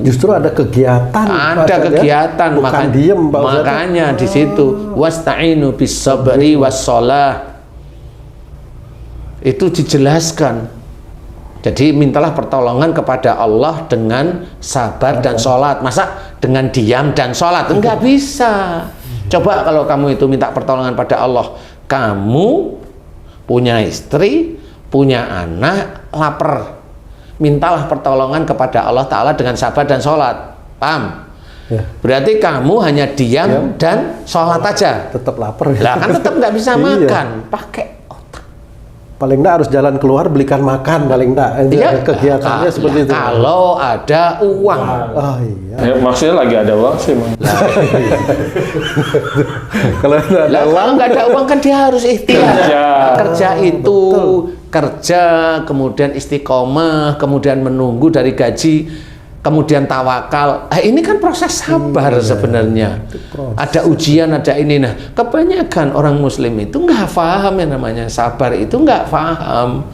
Justru ada kegiatan. Ada kegiatan, bukan diem, makanya di situ wasta'inu bis sabri was shalah. Itu dijelaskan. Jadi mintalah pertolongan kepada Allah dengan sabar dan sholat. Masa dengan diam dan sholat? Enggak bisa. Coba kalau kamu itu minta pertolongan pada Allah, kamu punya istri, punya anak, lapar, mintalah pertolongan kepada Allah Ta'ala dengan sabar dan sholat. Paham? Ya. Berarti kamu hanya diam dan sholat aja. Tetap lapar. Lah kan tetap nggak bisa makan. Pakai paling enggak harus jalan keluar belikan makan, paling enggak kegiatannya seperti itu. Kalau ada uang. Oh iya. Ya, maksudnya lagi ada uang sih, Bang. Kalau nggak ada uang kan dia harus ikhtiar. Kerja itu, kerja, kemudian istiqomah, kemudian menunggu dari gaji, kemudian tawakal. Ini kan proses sabar sebenarnya. Ada ujian, ada ini. Nah, kebanyakan orang Muslim itu nggak paham yang namanya sabar itu, nggak paham,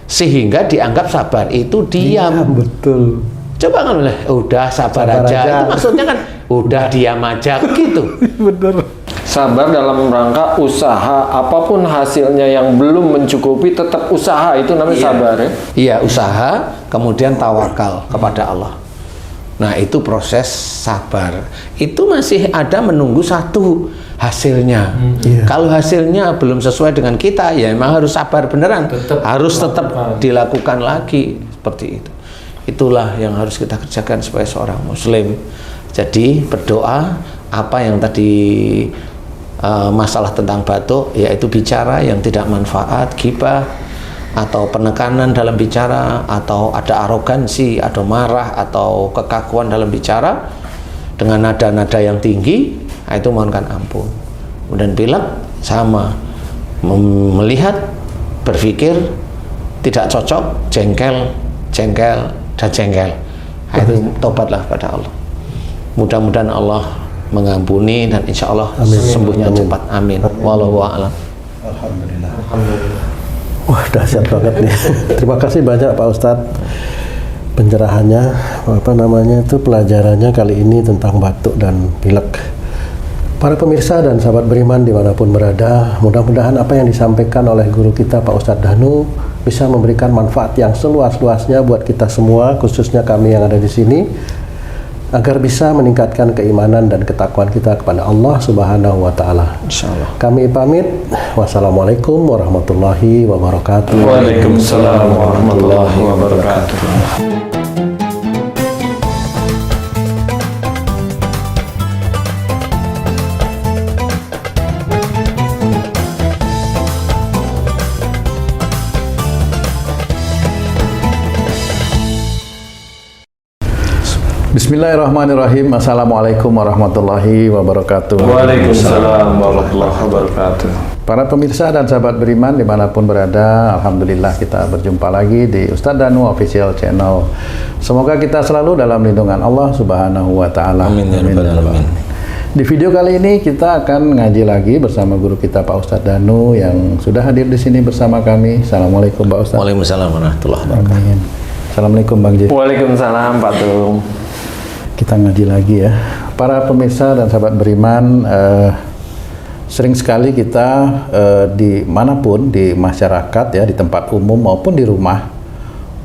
sehingga dianggap sabar itu diam. Betul. Coba kan udah sabar aja. Itu maksudnya kan udah diam aja gitu. Bener. Sabar dalam rangka usaha, apapun hasilnya yang belum mencukupi tetap usaha, itu namanya sabar ya. Iya, usaha, kemudian tawakal kepada Allah. Nah itu proses sabar. Itu masih ada menunggu satu hasilnya. Kalau hasilnya belum sesuai dengan kita, ya memang harus sabar beneran. Harus tetap dilakukan lagi seperti itu. Itulah yang harus kita kerjakan sebagai seorang Muslim. Jadi berdoa, apa yang tadi masalah tentang batuk, yaitu bicara yang tidak manfaat, ghibah, atau penekanan dalam bicara, atau ada arogansi, atau marah, atau kekakuan dalam bicara dengan nada-nada yang tinggi, itu mohonkan ampun. Kemudian pilek sama, melihat, berpikir tidak cocok, jengkel, dan jengkel. Itu tobatlah pada Allah. Mudah-mudahan Allah mengampuni dan insya Allah sembuhnya cepat. Amin. Wallahu a'lam. Alhamdulillah. Wah, dahsyat banget nih. Terima kasih banyak Pak Ustadz pencerahannya, pelajarannya kali ini tentang batuk dan pilek. Para pemirsa dan sahabat beriman dimanapun berada, mudah-mudahan apa yang disampaikan oleh guru kita Pak Ustadz Danu bisa memberikan manfaat yang seluas-luasnya buat kita semua, khususnya kami yang ada di sini, agar bisa meningkatkan keimanan dan ketakwaan kita kepada Allah Subhanahu wa Ta'ala. Insyaallah. Kami pamit. Wassalamualaikum warahmatullahi wabarakatuh. Waalaikumsalam warahmatullahi wabarakatuh. Bismillahirrahmanirrahim. Assalamualaikum warahmatullahi wabarakatuh. Waalaikumsalam warahmatullahi wabarakatuh. Para pemirsa dan sahabat beriman dimanapun berada, alhamdulillah kita berjumpa lagi di Ustadz Danu Official Channel. Semoga kita selalu dalam lindungan Allah Subhanahu wa Ta'ala. Amin ya rabbal alamin. Di video kali ini kita akan ngaji lagi bersama guru kita Pak Ustadz Danu yang sudah hadir di sini bersama kami. Assalamualaikum Pak Ustadz. Waalaikumsalam warahmatullahi wabarakatuh. Amin. Assalamualaikum Bang J. Waalaikumsalam Pak Tung. Kita ngaji lagi ya. Para pemirsa dan sahabat beriman, sering sekali kita dimanapun di masyarakat ya, di tempat umum maupun di rumah,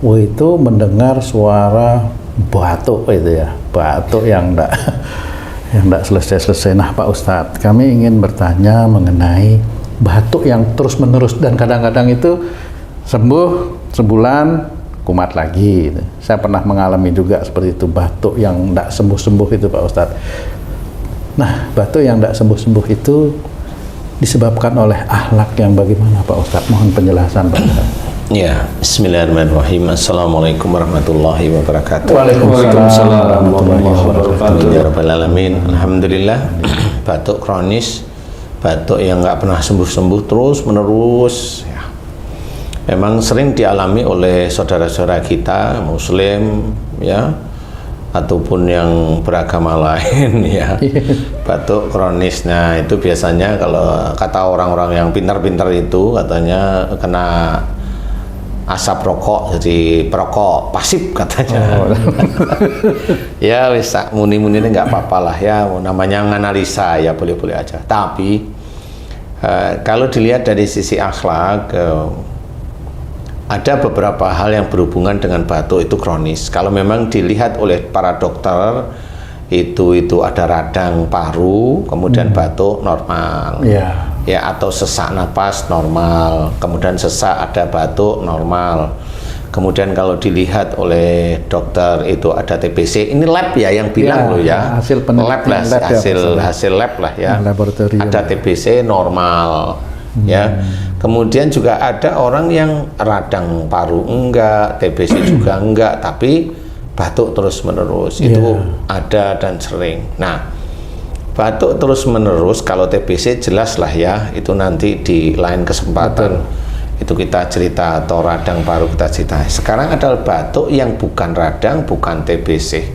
itu mendengar suara batuk itu ya, batuk yang enggak selesai-selesai. Nah Pak Ustadz, kami ingin bertanya mengenai batuk yang terus-menerus dan kadang-kadang itu sembuh sebulan kumat lagi. Saya pernah mengalami juga seperti itu, batuk yang tidak sembuh-sembuh itu Pak Ustadz. Nah, batuk yang tidak sembuh-sembuh itu disebabkan oleh akhlak yang bagaimana Pak Ustadz? Mohon penjelasan Pak Ustadz. Ya, bismillahirrahmanirrahim. Assalamualaikum warahmatullahi wabarakatuh. Waalaikumsalam warahmatullahi wabarakatuh. Ya rabbal alamin. Alhamdulillah. Batuk kronis, batuk yang nggak pernah sembuh-sembuh terus menerus. Memang sering dialami oleh saudara-saudara kita Muslim ya, ataupun yang beragama lain ya. Batuk kronis, nah itu biasanya kalau kata orang-orang yang pintar-pintar itu katanya kena asap rokok, jadi perokok pasif katanya. Ya wis muni-muni ini nggak apa-apa lah ya, namanya nganalisa ya, boleh-boleh aja. Tapi kalau dilihat dari sisi akhlak, ada beberapa hal yang berhubungan dengan batuk itu kronis. Kalau memang dilihat oleh para dokter itu ada radang paru, kemudian batuk normal, ya atau sesak napas normal, kemudian sesak ada batuk normal. Kemudian kalau dilihat oleh dokter itu ada TBC, ini lab ya yang bilang loh ya, hasil lab lah, hasil lab lah ya, ada TBC normal. Ya, kemudian juga ada orang yang radang paru enggak, TBC juga enggak, tapi batuk terus menerus itu ada dan sering. Nah, batuk terus menerus kalau TBC jelas lah ya, itu nanti di lain kesempatan itu kita cerita, atau radang paru kita cerita. Sekarang adalah batuk yang bukan radang, bukan TBC.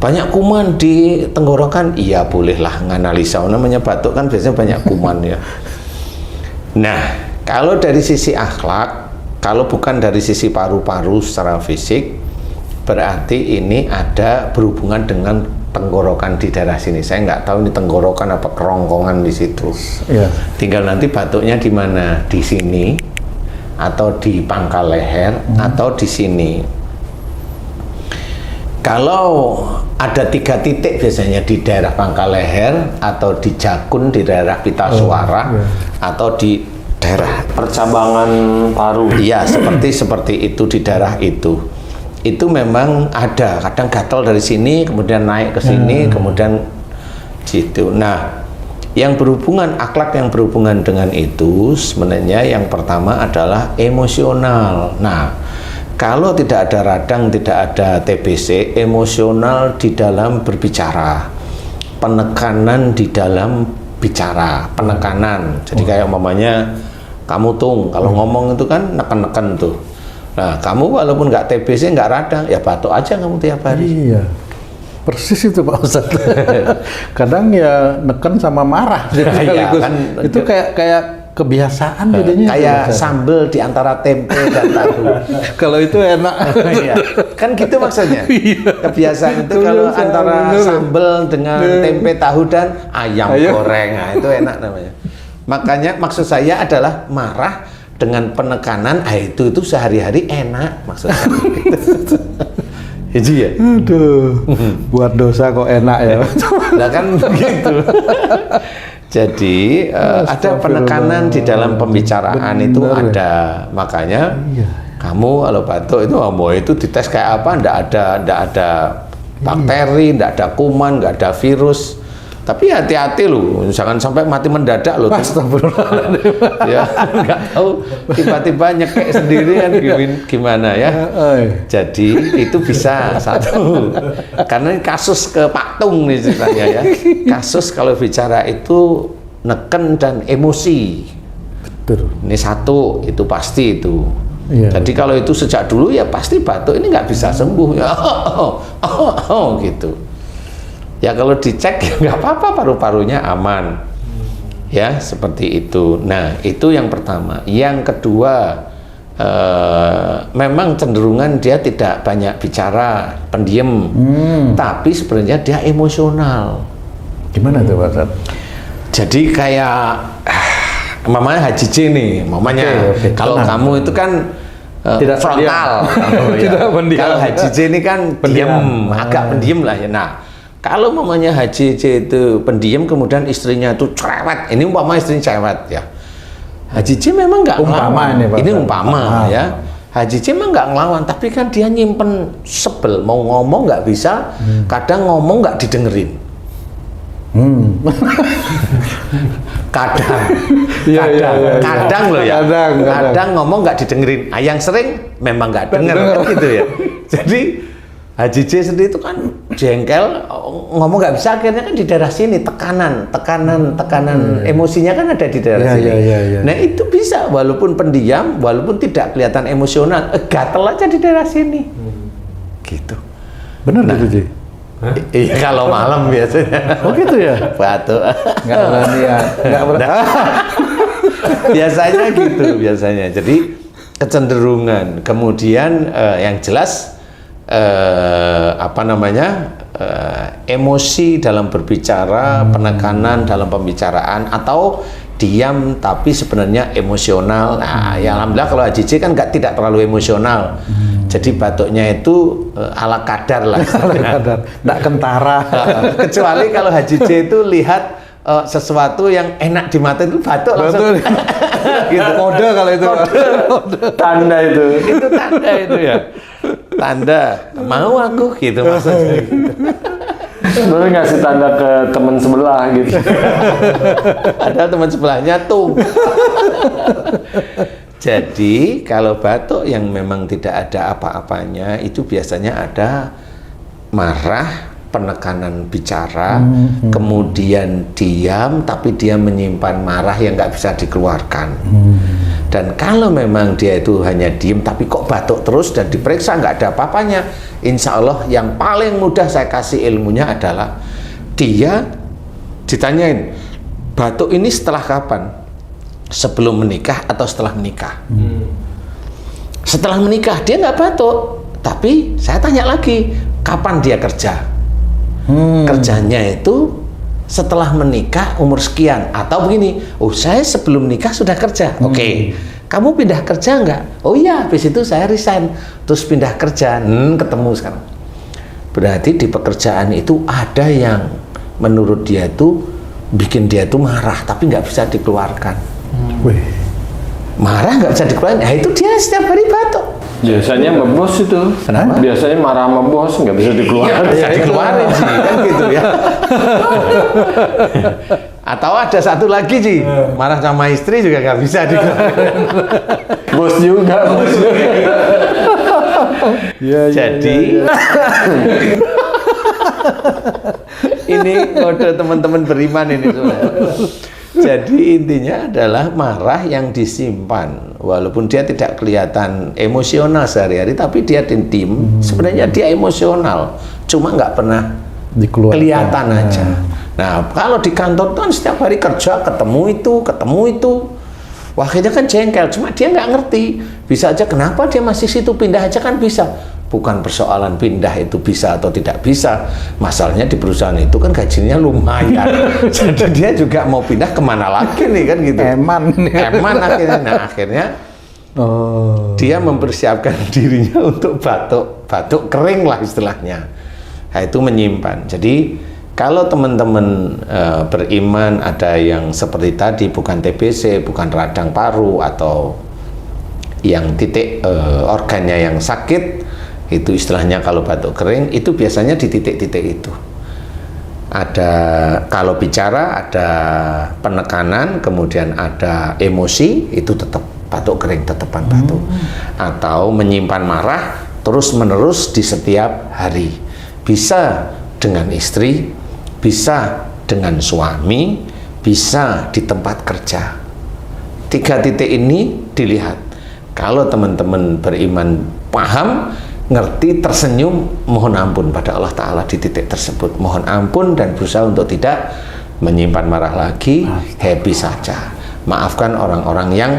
Banyak kuman di tenggorokan, iya bolehlah nganalisa, namanya batuk kan biasanya banyak kuman ya. Nah, kalau dari sisi akhlak, kalau bukan dari sisi paru-paru secara fisik, berarti ini ada berhubungan dengan tenggorokan di daerah sini. Saya nggak tahu ini tenggorokan apa kerongkongan di situ. Tinggal nanti batuknya di mana, di sini, atau di pangkal leher, atau di sini. Kalau ada 3 titik biasanya di daerah pangkal leher, atau di jakun di daerah pita suara, atau di daerah Percabangan paru. Iya, seperti itu di daerah itu. Itu memang ada, kadang gatal dari sini, kemudian naik ke sini, kemudian gitu. Nah, yang berhubungan, akhlak yang berhubungan dengan itu sebenarnya yang pertama adalah emosional. Nah, kalau tidak ada radang, tidak ada TBC, emosional di dalam berbicara, penekanan di dalam bicara, penekanan. Jadi kayak umpamanya kamu Tung, kalau ngomong itu kan neken-neken tuh. Nah, kamu walaupun nggak TBC, nggak radang, ya batuk aja kamu tiap hari. Iya, persis itu Pak Ustadz. Kadang ya neken sama marah. Iya, kan, itu kayak kebiasaan jadinya. Kayak sambel di antara tempe dan tahu. Kalau itu enak. Iya. Kan gitu maksudnya. Kebiasaan itu kalau antara sambel dengan tempe tahu dan ayam goreng, nah, itu enak namanya. Makanya maksud saya adalah marah dengan penekanan, itu sehari-hari enak maksudnya. Jadi ya. Aduh, buat dosa kok enak ya. Nah kan begitu. Jadi ada penekanan di dalam pembicaraan itu ada. Makanya kamu kalau batuk itu dites kayak apa? Nggak ada bakteri, nggak ada kuman, nggak ada virus. Tapi hati-hati loh, jangan sampai mati mendadak loh. Astagfirullahaladzim. Ya, nggak tahu tiba-tiba nyekek sendiri kan gimana ya. Jadi itu bisa satu. Karena ini kasus ke Pak Tung nih ceritanya ya. Kasus kalau bicara itu neken dan emosi. Betul. Ini satu, itu pasti itu. Iya. Jadi kalau itu sejak dulu ya pasti batuk ini nggak bisa sembuh ya. Gitu. Ya kalau dicek ya nggak apa-apa, paru-parunya aman. Ya seperti itu. Nah itu yang pertama. Yang kedua, memang cenderungan dia tidak banyak bicara, pendiam. Tapi sebenarnya dia emosional. Gimana tuh Pak Ustadz? Jadi kayak mamanya Haji J nih, mamanya. Oke. Kalau Tenang. kamu itu kan Tidak frontal. Tidak pendiam. Kalau Haji J ini kan pendiam, agak pendiam lah ya. Nah, kalau mamanya Haji J itu pendiam, kemudian istrinya itu cerewet. Ini umpama istrinya cerewet ya. Haji J memang nggak ngelawan. Ini umpama ya. Haji J memang nggak ngelawan, tapi kan dia nyimpen sebel, mau ngomong nggak bisa, kadang ngomong nggak didengerin. Kadang loh ya. Kadang ngomong nggak didengerin. Yang sering memang nggak denger kan gitu ya. Jadi Haji J sendiri itu kan jengkel, ngomong nggak bisa, akhirnya kan di daerah sini tekanan emosinya kan ada di daerah sini. Nah itu bisa walaupun pendiam, walaupun tidak kelihatan emosional, gatel aja di daerah sini. Gitu. Benar itu Ji? Iya kalau malam biasanya. Oh gitu ya? Batuk. Nggak berani ya? Nggak berani. Biasanya gitu biasanya. Jadi kecenderungan. Kemudian yang jelas emosi dalam berbicara, penekanan dalam pembicaraan, atau diam tapi sebenarnya emosional. Nah, ya alhamdulillah kalau Haji J kan tidak terlalu emosional. Jadi batuknya itu ala kadar lah. Ala kadar, nggak kentara. Kecuali kalau Haji J itu lihat sesuatu yang enak di mata itu batuk langsung. Gitu. Kode kalau itu. Tanda itu. Itu tanda itu ya. Tanda mau aku gitu maksudnya. Sebenarnya ngasih tanda ke teman sebelah gitu. Ada teman sebelahnya tuh. Jadi kalau batuk yang memang tidak ada apa-apanya itu biasanya ada marah, penekanan bicara, kemudian diam tapi dia menyimpan marah yang nggak bisa dikeluarkan. Dan kalau memang dia itu hanya diem tapi kok batuk terus dan diperiksa nggak ada apa-apanya, insya Allah yang paling mudah saya kasih ilmunya adalah dia ditanyain, batuk ini setelah kapan? Sebelum menikah atau setelah menikah? Setelah menikah dia nggak batuk, tapi saya tanya lagi, kapan dia kerja? Kerjanya itu setelah menikah umur sekian, atau begini, oh saya sebelum nikah sudah kerja. Oke. Kamu pindah kerja nggak? Oh iya, habis itu saya resign terus pindah kerja. Ketemu sekarang. Berarti di pekerjaan itu ada yang menurut dia itu bikin dia itu marah tapi nggak bisa dikeluarkan. Marah nggak bisa dikeluarkan, ya itu dia setiap hari batuk. Biasanya sama bos itu. Kenapa? Biasanya marah sama bos nggak bisa dikeluarin. Bisa dikeluarin sih, kan gitu ya. Atau ada satu lagi sih, marah sama istri juga nggak bisa dikeluarin. Bos juga. Jadi ini kode teman-teman beriman ini sebenarnya. Jadi intinya adalah marah yang disimpan, walaupun dia tidak kelihatan emosional sehari-hari, tapi dia diam. Sebenarnya dia emosional, cuma nggak pernah kelihatan aja. Nah, kalau di kantor kan setiap hari kerja ketemu itu, Wah, akhirnya kan jengkel, cuma dia nggak ngerti. Bisa aja kenapa dia masih situ, pindah aja kan bisa. Bukan persoalan pindah itu bisa atau tidak bisa. Masalahnya di perusahaan itu kan gajinya lumayan. Jadi dia juga mau pindah kemana lagi nih kan gitu. Eman akhirnya. Nah akhirnya dia mempersiapkan dirinya untuk batuk kering lah istilahnya. Nah itu menyimpan. Jadi kalau teman-teman beriman ada yang seperti tadi, bukan TBC, bukan radang paru atau yang titik organnya yang sakit, itu istilahnya kalau batuk kering itu biasanya di titik-titik itu. Ada kalau bicara ada penekanan, kemudian ada emosi, itu tetap batuk kering, tetepan batuk. Atau menyimpan marah terus-menerus di setiap hari. Bisa dengan istri, bisa dengan suami, bisa di tempat kerja. 3 titik ini dilihat. Kalau teman-teman beriman paham, ngerti, tersenyum, mohon ampun pada Allah Ta'ala di titik tersebut. Mohon ampun dan berusaha untuk tidak menyimpan marah lagi, happy saja. Maafkan orang-orang yang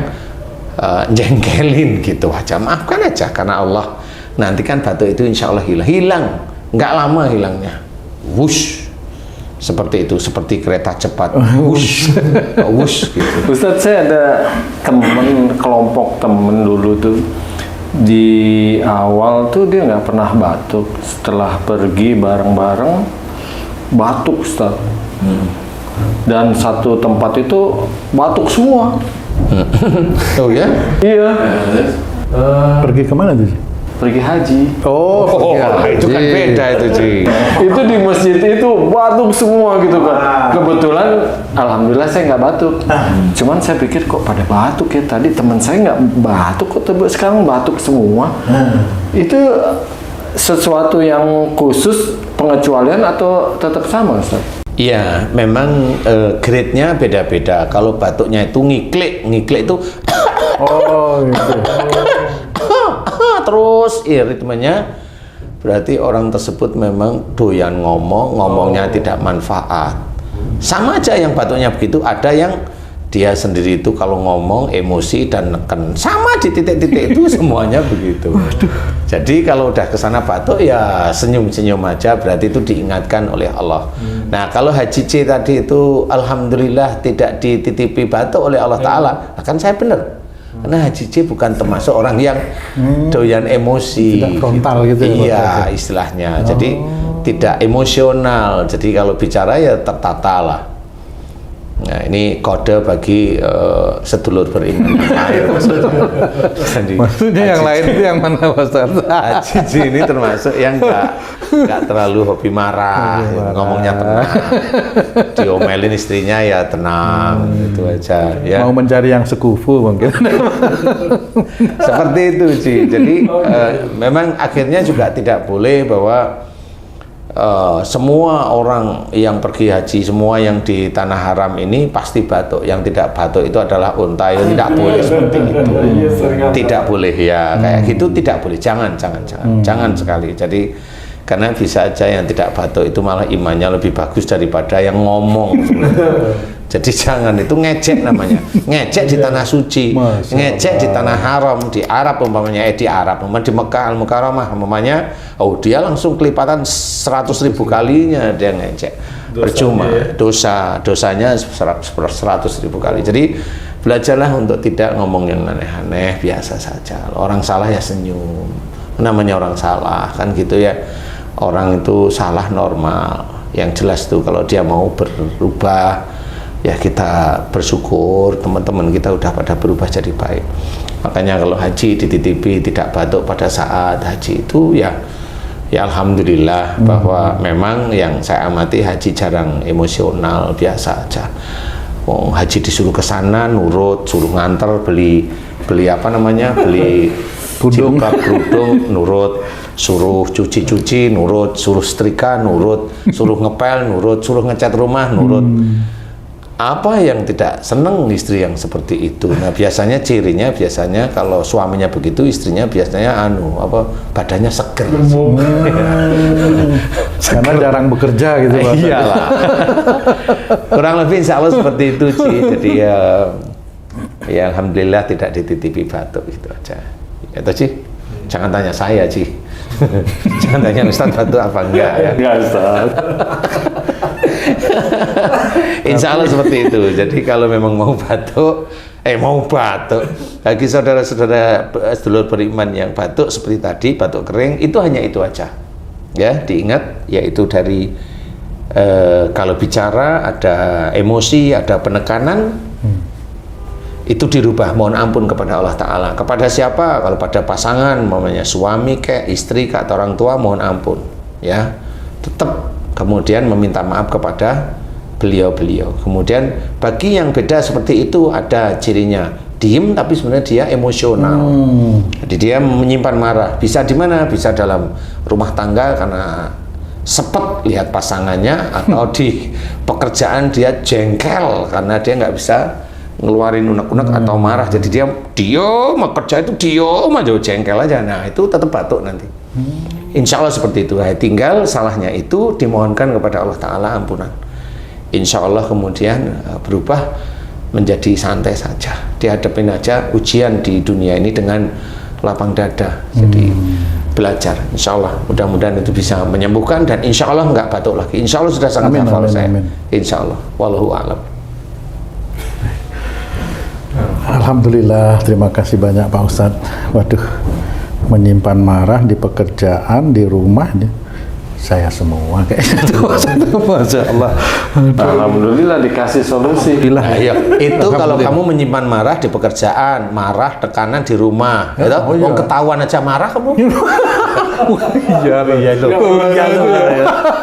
jengkelin gitu aja. Maafkan aja, karena Allah nanti kan batuk itu insya Allah hilang. Nggak lama hilangnya. Wush. Seperti itu, seperti kereta cepat. Wush. Wush gitu. Ustadz, saya ada kelompok temen dulu tuh, di awal tuh dia nggak pernah batuk, setelah pergi bareng-bareng batuk, Ustadz. Dan satu tempat itu batuk semua. Oh ya? Iya. Pergi kemana tuh? Pergi haji. Itu kan beda itu Ci. Itu di masjid itu batuk semua gitu kan. Kebetulan alhamdulillah saya nggak batuk. Cuman saya pikir kok pada batuk ya, tadi teman saya nggak batuk kok sekarang batuk semua. Itu sesuatu yang khusus, pengecualian atau tetap sama, Ustaz? Iya, memang grade-nya beda-beda. Kalau batuknya itu ngiklik itu terus ritmenya, berarti orang tersebut memang doyan ngomongnya tidak manfaat. Sama aja yang batuknya begitu, ada yang dia sendiri itu kalau ngomong emosi dan neken, sama di titik-titik itu semuanya begitu. Jadi kalau udah kesana batuk ya senyum-senyum aja, berarti itu diingatkan oleh Allah. Nah kalau Haji C tadi itu alhamdulillah tidak dititipi batuk oleh Allah Ta'ala, kan saya benar. Karena Haji C bukan termasuk orang yang doyan emosi, tidak frontal gitu ya, iya istilahnya. Jadi tidak emosional, jadi kalau bicara ya tertata lah. Nah ini kode bagi sedulur beriman. Maksudnya yang lain itu yang mana, Pak Ustaz? Haji C ini termasuk yang nggak terlalu hobi marah, ngomongnya tenang, diomelin istrinya ya tenang, itu aja ya. Mau mencari yang sekufu mungkin. Seperti itu Ci. Jadi memang akhirnya juga tidak boleh bahwa semua orang yang pergi haji, semua yang di tanah haram ini pasti batuk. Yang tidak batuk itu adalah unta, ya tidak boleh seperti itu. Tidak boleh ya, kayak gitu tidak boleh. Jangan sekali. Jadi karena bisa aja yang tidak batuk itu malah imannya lebih bagus daripada yang ngomong. Jadi jangan, itu ngecek namanya. Ngecek di tanah suci, ngecek di tanah haram, di Arab umpamanya, di Mekah Al-Mukarramah umpamanya, dia langsung kelipatan 100.000 kalinya dia ngecek. Percuma, dosanya 100.000 kali. Jadi belajarlah untuk tidak ngomong yang aneh-aneh, biasa saja. Orang salah ya senyum. Namanya orang salah kan gitu ya. Orang itu salah normal. Yang jelas tuh kalau dia mau berubah, ya kita bersyukur teman-teman kita udah pada berubah jadi baik. Makanya kalau haji dititipi tidak batuk pada saat haji itu ya alhamdulillah, bahwa memang yang saya amati haji jarang emosional, biasa aja. Haji disuruh ke sana nurut, suruh nganter beli apa namanya, beli jilbab kerudung nurut, suruh cuci nurut, suruh setrika nurut, suruh ngepel nurut, suruh ngecat rumah nurut. Apa yang tidak seneng istri yang seperti itu? Nah biasanya cirinya, biasanya kalau suaminya begitu, istrinya biasanya badannya seger. Karena jarang bekerja gitu, Pak. Iyalah. Kurang lebih insya Allah seperti itu Ci. Jadi ya Ya alhamdulillah tidak dititipi batuk, itu aja. Itu sih. Jangan tanya saya sih. Jangan tanya Ustaz batuk apa enggak ya. Enggak, Ustaz. Insya Allah seperti itu. Jadi kalau memang mau batuk, bagi saudara-saudara sedulur beriman yang batuk seperti tadi, batuk kering, itu hanya itu aja. Ya, diingat, yaitu dari kalau bicara ada emosi, ada penekanan, itu dirubah, mohon ampun kepada Allah Ta'ala. Kepada siapa? Kalau pada pasangan, mamanya suami kek, istri kek, atau orang tua, mohon ampun. Ya, tetap kemudian meminta maaf kepada beliau-beliau. Kemudian bagi yang beda seperti itu ada cirinya, diem tapi sebenarnya dia emosional. Jadi dia menyimpan marah. Bisa di mana? Bisa dalam rumah tangga karena sepet lihat pasangannya, atau di pekerjaan dia jengkel karena dia nggak bisa ngeluarin unek-unek atau marah. Jadi dia diem, kerja itu diem aja, jengkel aja. Nah itu tetap batuk nanti. Insya Allah seperti itu. Tinggal salahnya itu dimohonkan kepada Allah Ta'ala ampunan. Insya Allah kemudian berubah menjadi santai saja. Dihadapin aja ujian di dunia ini dengan lapang dada. Jadi belajar. Insya Allah mudah-mudahan itu bisa menyembuhkan, dan insya Allah nggak batuk lagi. Insya Allah sudah sangat hafal saya. Insya Allah. Wallahu a'lam. Alhamdulillah, terima kasih banyak Pak Ustadz. Waduh, menyimpan marah di pekerjaan, di rumah, saya semua kayaknya. Masya Allah. Alhamdulillah dikasih solusi. Ayo, itu kalau kamu menyimpan marah di pekerjaan, marah tekanan di rumah, gitu. Mau ketahuan aja marah kamu. Iya itu.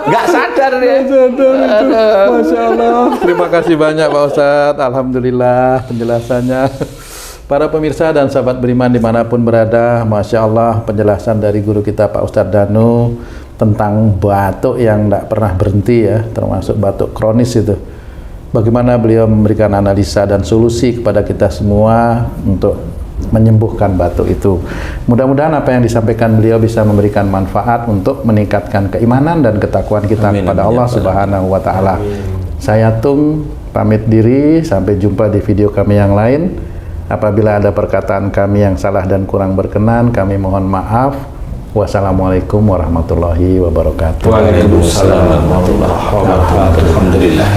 Nggak sadar dia. Masya Allah. Terima kasih banyak Pak Ustadz. Alhamdulillah penjelasannya. Para pemirsa dan sahabat beriman dimanapun berada, Masya Allah penjelasan dari guru kita Pak Ustadz Danu tentang batuk yang tidak pernah berhenti ya, termasuk batuk kronis itu. Bagaimana beliau memberikan analisa dan solusi kepada kita semua untuk menyembuhkan batuk itu. Mudah-mudahan apa yang disampaikan beliau bisa memberikan manfaat untuk meningkatkan keimanan dan ketakwaan kita kepada Allah Subhanahu wa Ta'ala. Saya Tung pamit diri, sampai jumpa di video kami yang lain. Apabila ada perkataan kami yang salah dan kurang berkenan, kami mohon maaf. Wassalamualaikum warahmatullahi wabarakatuh. Waalaikumsalam warahmatullahi wabarakatuh. Alhamdulillah.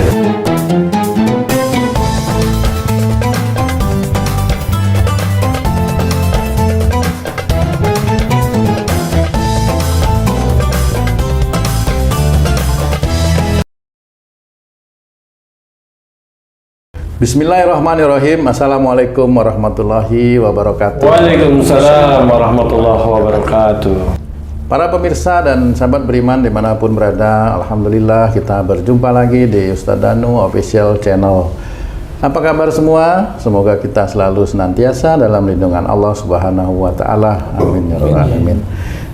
Bismillahirrahmanirrahim. Assalamualaikum warahmatullahi wabarakatuh. Waalaikumsalam warahmatullahi wabarakatuh. Para pemirsa dan sahabat beriman dimanapun berada, alhamdulillah kita berjumpa lagi di Ustadz Danu Official Channel. Apa kabar semua? Semoga kita selalu senantiasa dalam lindungan Allah Subhanahu wa Ta'ala. Amin ya rabbal alamin.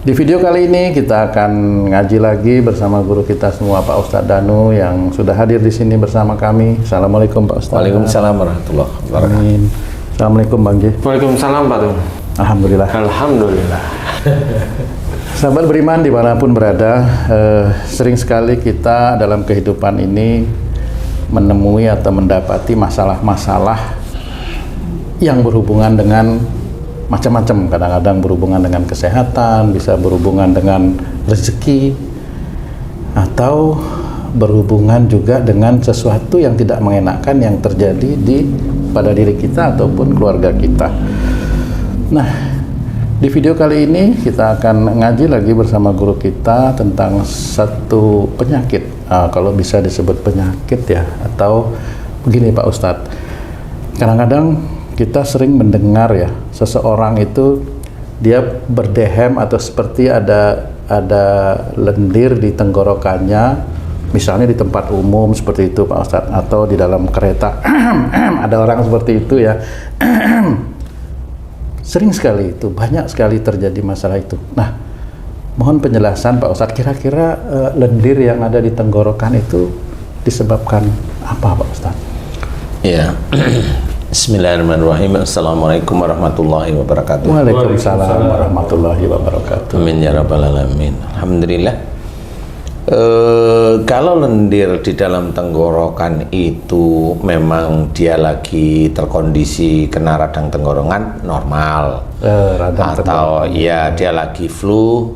Di video kali ini kita akan ngaji lagi bersama guru kita semua Pak Ustadz Danu yang sudah hadir di sini bersama kami. Assalamualaikum Pak Ustadz. Waalaikumsalam warahmatullahi wabarakatuh. Amin. Assalamualaikum Bang J. Waalaikumsalam Pak Tung. Alhamdulillah. Alhamdulillah. Sahabat beriman dimanapun berada, sering sekali kita dalam kehidupan ini menemui atau mendapati masalah-masalah yang berhubungan dengan macam-macam. Kadang-kadang berhubungan dengan kesehatan, bisa berhubungan dengan rezeki, atau berhubungan juga dengan sesuatu yang tidak mengenakan yang terjadi pada diri kita ataupun keluarga kita. Nah, di video kali ini kita akan ngaji lagi bersama guru kita tentang satu penyakit, kalau bisa disebut penyakit ya, atau begini Pak Ustadz, kadang-kadang kita sering mendengar ya, seseorang itu dia berdehem atau seperti ada lendir di tenggorokannya, misalnya di tempat umum seperti itu Pak Ustadz, atau di dalam kereta ada orang seperti itu ya. Sering sekali itu, banyak sekali terjadi masalah itu. Nah, mohon penjelasan Pak Ustadz, kira-kira lendir yang ada di tenggorokan itu disebabkan apa Pak Ustadz? Ya. Bismillahirrahmanirrahim. Assalamualaikum warahmatullahi wabarakatuh. Waalaikumsalam warahmatullahi wabarakatuh. Amin ya rabbal alamin. Alhamdulillah. Kalau lendir di dalam tenggorokan itu memang dia lagi terkondisi kena radang tenggorokan normal, atau ya dia lagi flu,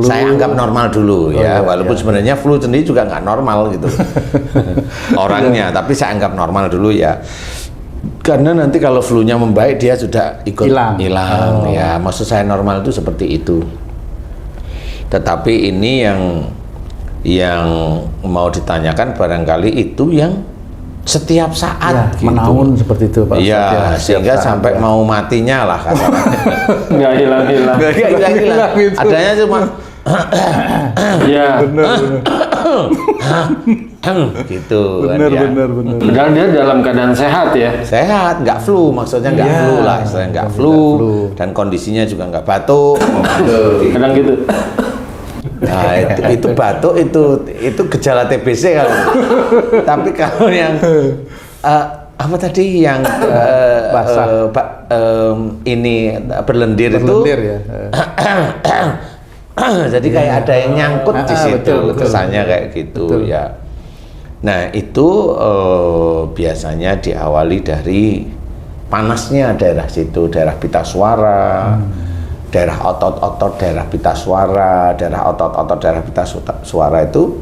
saya anggap normal dulu ya, walaupun sebenarnya flu sendiri juga nggak normal gitu orangnya, tapi saya anggap normal dulu ya, karena nanti kalau flu-nya membaik dia sudah ikut hilang ya, maksud saya normal itu seperti itu. Tetapi ini yang mau ditanyakan barangkali itu yang setiap saat gitu. Menaun seperti itu Pak. Iya, sehingga sampai mau matinya lah kasarnya. Nggak hilang-hilang. Nggak hilang-hilang. Adanya cuma Iya. Benar. gitu. Benar. Padahal dia dalam keadaan sehat ya. Sehat, nggak flu, maksudnya nggak flu lah, istilahnya nggak flu, dan kondisinya juga nggak batuk. Kadang gitu. Nah, itu batuk itu gejala TBC kalau. Tapi kalau yang apa tadi yang ini berlendir itu ya. jadi kayak ada yang nyangkut di situ, kesannya kayak gitu ya. Nah, itu biasanya diawali dari panasnya daerah situ, daerah pita suara. Daerah otot-otot daerah pita suara, daerah otot-otot daerah pita suara itu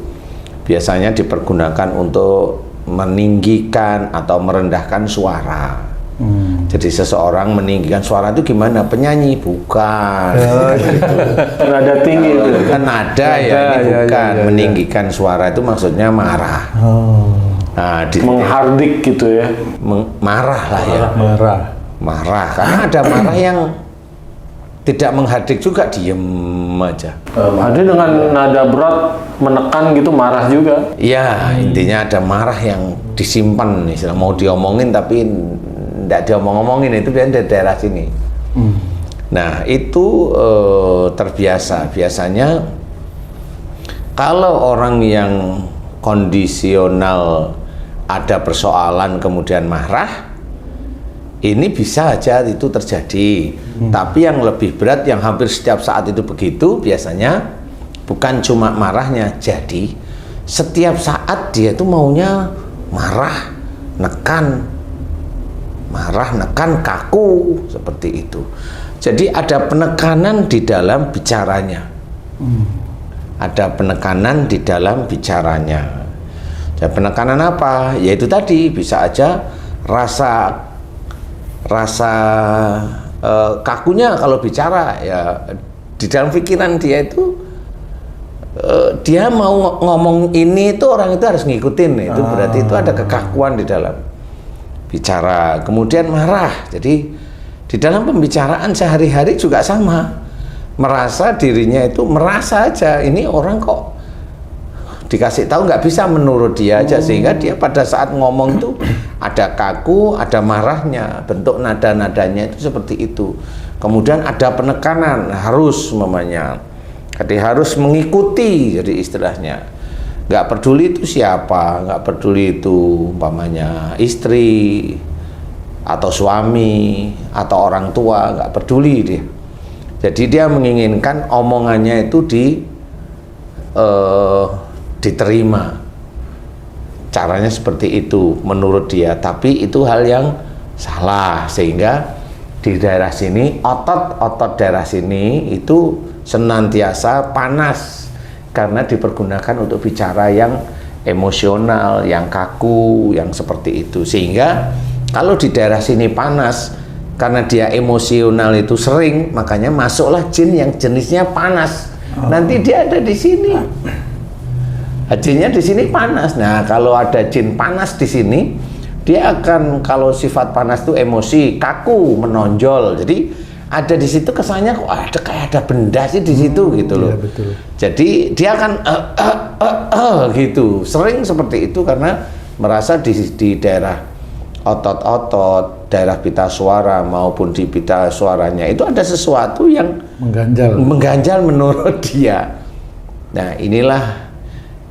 biasanya dipergunakan untuk meninggikan atau merendahkan suara. Jadi seseorang meninggikan suara itu gimana? Penyanyi? Bukan. Nada tinggi itu. Kan nada ya, ini bukan. Meninggikan suara itu maksudnya marah. Nah, menghardik gitu ya. Marah lah ya. Marah. Karena ada marah yang tidak menghardik juga, diem aja. Ada dengan nada berat menekan gitu, marah juga. Ya, intinya ada marah yang disimpan, istilah mau diomongin tapi tidak diomong-omongin, itu biasanya dari daerah sini. Nah, itu terbiasa. Biasanya kalau orang yang kondisional ada persoalan kemudian marah, ini bisa aja itu terjadi. Tapi yang lebih berat, yang hampir setiap saat itu begitu, biasanya bukan cuma marahnya, jadi setiap saat dia itu maunya marah, nekan, kaku, seperti itu. Jadi ada penekanan di dalam bicaranya. Ada penekanan di dalam bicaranya. Dan penekanan apa? Yaitu tadi, bisa aja rasa kakunya kalau bicara ya, di dalam pikiran dia itu dia mau ngomong ini itu orang itu harus ngikutin, itu berarti itu ada kekakuan di dalam bicara. Kemudian marah, jadi di dalam pembicaraan sehari-hari juga sama, merasa dirinya itu merasa aja ini orang kok dikasih tahu nggak bisa menurut dia aja, sehingga dia pada saat ngomong itu ada kaku, ada marahnya, bentuk nada-nadanya itu seperti itu. Kemudian ada penekanan, harus mamanya, jadi harus mengikuti, jadi istilahnya nggak peduli itu siapa, nggak peduli itu umpamanya istri atau suami atau orang tua, nggak peduli dia. Jadi dia menginginkan omongannya itu diterima, caranya seperti itu menurut dia, tapi itu hal yang salah, sehingga di daerah sini, otot daerah sini itu senantiasa panas karena dipergunakan untuk bicara yang emosional, yang kaku, yang seperti itu. Sehingga kalau di daerah sini panas karena dia emosional itu sering, makanya masuklah jin yang jenisnya panas. Nanti dia ada di sini. Jinnya di sini panas. Nah, kalau ada jin panas di sini, dia akan, kalau sifat panas itu emosi, kaku, menonjol. Jadi ada di situ kesannya kok ada kayak ada benda sih di situ gitu loh. Iya, betul. Jadi dia akan gitu. Sering seperti itu karena merasa di daerah otot-otot, daerah pita suara maupun di pita suaranya itu ada sesuatu yang mengganjal menurut dia. Nah, inilah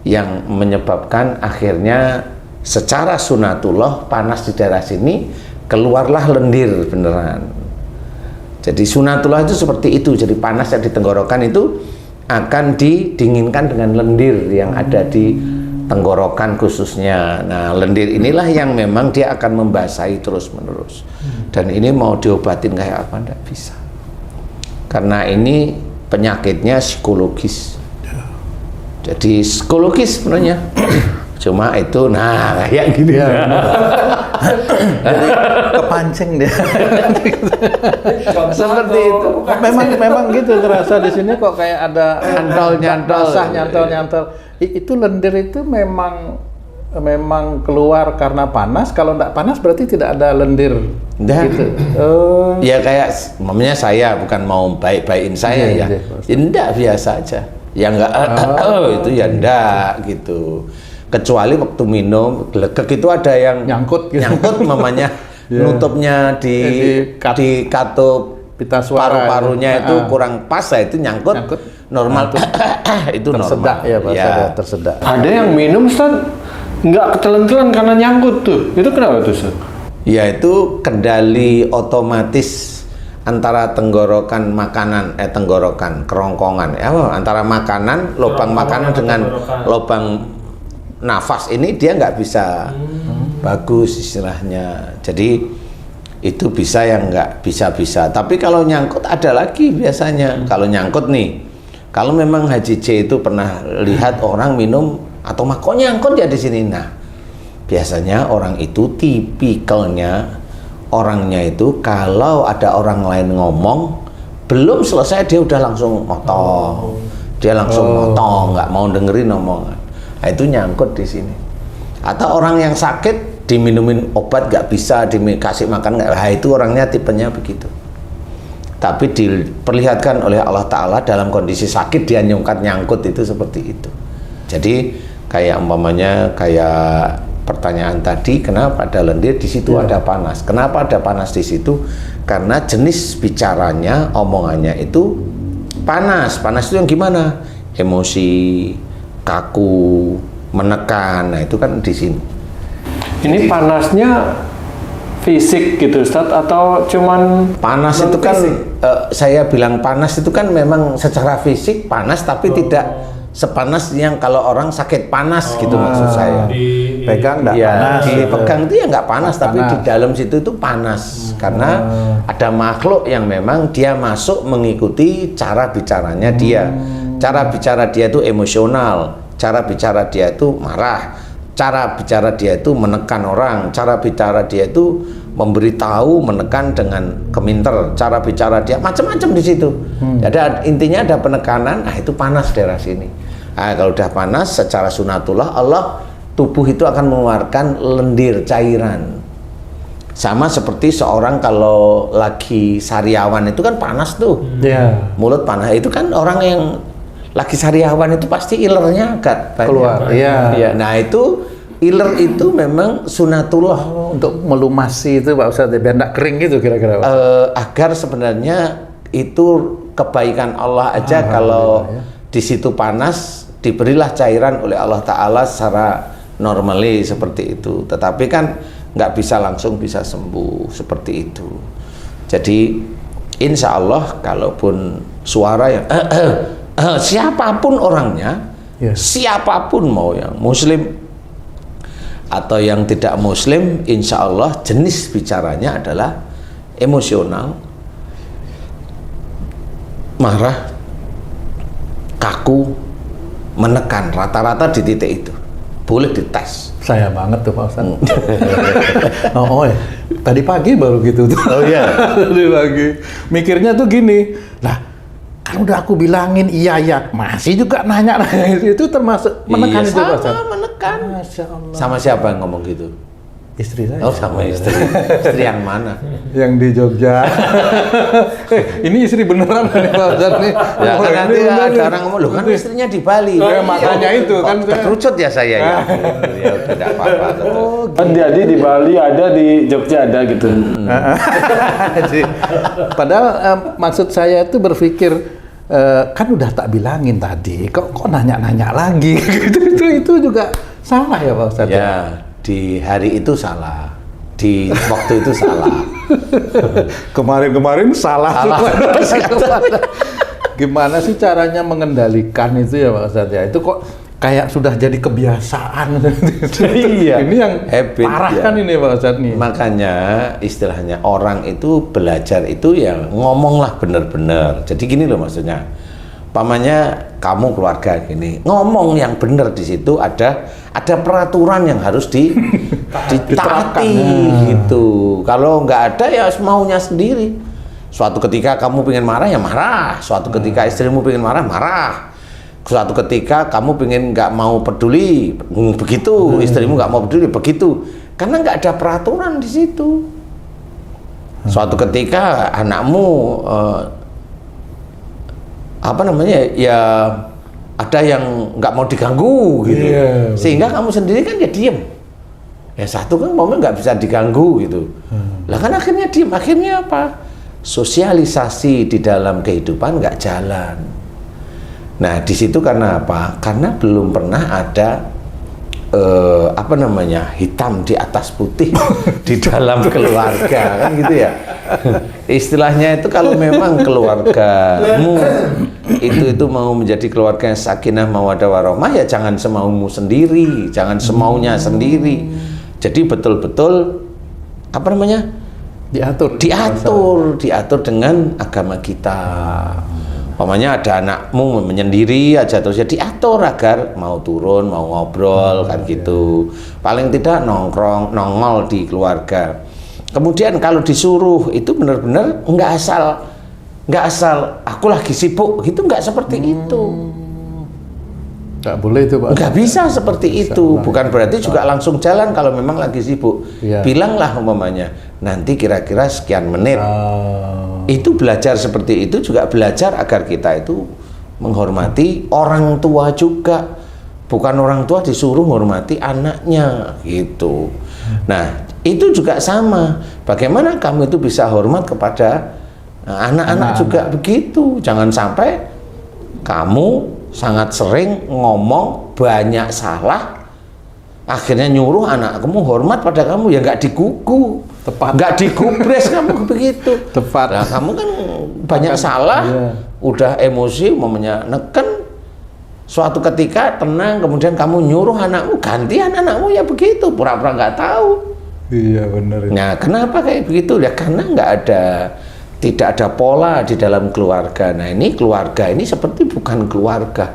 yang menyebabkan akhirnya secara sunatullah panas di daerah sini, keluarlah lendir beneran. Jadi sunatullah itu seperti itu. Jadi panas yang di tenggorokan itu akan didinginkan dengan lendir yang ada di tenggorokan khususnya. Nah, lendir inilah yang memang dia akan membasahi terus-menerus. Dan ini mau diobatin kayak apa? Nggak bisa. Karena ini penyakitnya psikologis. Jadi psikologis sebenarnya. Cuma itu, nah kayak gini ya. Jadi kepancing dia. Seperti itu. Memang gitu terasa di sini kok kayak ada Nyantol. basah, nyantol. Itu lendir itu memang keluar karena panas. Kalau enggak panas berarti tidak ada lendir. Nah, Gitu. ya kayak mamanya saya bukan mau baik-baikin saya ya. Enggak, biasa aja. Ya enggak itu ya enggak gitu. Kecuali waktu minum glegek itu ada yang Nyangkut gitu. mamanya nutupnya di katup Pita suara paru-parunya itu kurang pas, itu nyangkut. Normal itu tersedak normal. ya bahasa tersedak. Ada yang minum Ustaz nggak ketelan-telan karena nyangkut tuh. Itu kenapa tuh Ustaz? Ya itu kendali otomatis antara tenggorokan makanan, kerongkongan ya, antara makanan, lubang makanan dengan lubang nafas ini dia nggak bisa bagus istilahnya. Jadi itu bisa yang nggak bisa. Tapi kalau nyangkut ada lagi biasanya. Kalau nyangkut nih, kalau memang Haji J itu pernah lihat orang minum atau kok nyangkut ya di sini. Nah, biasanya orang itu tipikalnya orangnya itu kalau ada orang lain ngomong belum selesai dia udah langsung motong. Dia langsung motong, nggak mau dengerin omongan. Nah, itu nyangkut di sini. Atau orang yang sakit diminumin obat nggak bisa, dikasih makan nggak, nah, itu orangnya tipenya begitu. Tapi diperlihatkan oleh Allah Ta'ala dalam kondisi sakit dia nyangkut itu seperti itu. Jadi kayak umpamanya kayak pertanyaan tadi, kenapa ada lendir di situ ada panas? Kenapa ada panas di situ? Karena jenis bicaranya, omongannya itu panas. Panas itu yang gimana? Emosi, kaku, menekan. Nah, itu kan di sini. Ini panasnya fisik gitu Ustaz atau cuman Panas itu kan saya bilang panas itu kan memang secara fisik panas, tapi tidak sepanas yang kalau orang sakit panas gitu maksud saya. Pegang enggak Ya, panas. dipegang itu ya nggak panas, tapi di dalam situ itu panas karena ada makhluk yang memang dia masuk mengikuti cara bicaranya dia. Cara bicara dia itu emosional, cara bicara dia itu marah, cara bicara dia itu menekan orang, cara bicara dia itu memberitahu, menekan dengan keminter, cara bicara dia macam-macam di situ. Jadi intinya ada penekanan, nah itu panas daerah sini. Nah, kalau udah panas secara sunatullah Allah tubuh itu akan mengeluarkan lendir cairan. Sama seperti seorang kalau lagi sariawan itu kan panas tuh. Mulut panas itu kan orang yang lagi sariawan itu pasti ilernya agak banyak Keluar, iya. Nah itu iler itu memang sunatullah Untuk melumasi itu Pak Ustadz, biar enggak kering gitu kira-kira Pak. agar sebenarnya itu kebaikan Allah aja kalau di situ panas diberilah cairan oleh Allah Ta'ala secara normally seperti itu. Tetapi kan nggak bisa langsung bisa sembuh seperti itu. Jadi insya Allah kalaupun suara yang siapapun orangnya, siapapun mau yang muslim atau yang tidak muslim, insya Allah jenis bicaranya adalah emosional, marah, kaku, menekan, rata-rata di titik itu. Boleh dites. Saya banget tuh Pak Ustadz. Tadi pagi baru gitu tuh. Oh iya. Tadi pagi. Mikirnya tuh gini, lah kan udah aku bilangin iya, masih juga nanya itu termasuk menekan itu Pak Ustadz. Sama menekan. Masya Allah. Sama siapa yang ngomong gitu? Istri saya. Oh, sama istri. Istri yang mana? Yang di Jogja. Ini istri beneran nih Pak Ustadz nih. Ya kan Ini nanti bener ada nih. orang ngomong, loh kan istrinya di Bali. Makanya itu kan saya. Keterucut ya saya ya. Ya udah tidak apa-apa. kan jadi di Bali ada, di Jogja ada gitu. Padahal maksud saya itu berpikir kan udah tak bilangin tadi, kok nanya-nanya lagi gitu. Itu juga salah ya Pak Ustadz. Ya, di hari itu salah. Di waktu itu salah. Kemarin salah. Gimana sih caranya mengendalikan itu ya Pak Ustadz ya? Itu kok kayak sudah jadi kebiasaan. Iya. Ini yang Habit, parah ya. kan ini Pak Ustadz nih. Makanya istilahnya orang itu belajar itu ya ngomonglah bener-bener. Jadi gini loh maksudnya. Pamannya kamu keluarga gini, ngomong yang bener di situ ada peraturan yang harus ditaati gitu. Kalau nggak ada ya maunya sendiri. Suatu ketika kamu pengen marah ya marah. Suatu ketika istrimu pengen marah marah. Suatu ketika kamu pengen nggak mau peduli begitu, istrimu nggak mau peduli begitu. Karena nggak ada peraturan di situ. Suatu ketika anakmu ya ada yang nggak mau diganggu gitu, sehingga kamu sendiri kan ya diem. Ya satu kan momen nggak bisa diganggu gitu. Lah kan akhirnya diem. Akhirnya apa? Sosialisasi di dalam kehidupan nggak jalan. Nah di situ karena apa? Karena belum pernah ada hitam di atas putih di dalam keluarga kan gitu ya. Istilahnya itu kalau memang keluargamu itu mau menjadi keluarga yang sakinah mawaddah warahmah ya jangan semaumu sendiri, jangan semaunya sendiri. Jadi betul-betul diatur dengan agama kita. Umpamanya ada anakmu menyendiri aja terus ya diatur agar mau turun, mau ngobrol kan gitu. Paling tidak nongol di keluarga. Kemudian kalau disuruh itu benar-benar nggak asal aku lagi sibuk gitu, nggak seperti itu. Nggak boleh itu Pak. Nggak bisa seperti itu. Bukan berarti juga langsung jalan kalau memang lagi sibuk. Bilanglah umpamanya nanti kira-kira sekian menit. Itu belajar seperti itu juga belajar agar kita itu menghormati orang tua juga. Bukan orang tua disuruh menghormati anaknya gitu. Nah itu juga sama. Bagaimana kamu itu bisa hormat kepada anak-anak juga begitu. Jangan sampai kamu sangat sering ngomong banyak salah, akhirnya nyuruh anak kamu hormat pada kamu ya nggak digugu. Tepat. Nggak digubres kamu begitu. Tepat. Nah, kamu kan banyak salah, udah emosi, momennya neken. Suatu ketika tenang, kemudian kamu nyuruh anakmu gantian anakmu ya begitu, pura-pura nggak tahu. Iya benar. Nah, kenapa kayak begitu? Ya karena tidak ada pola di dalam keluarga. Nah, ini keluarga ini seperti bukan keluarga.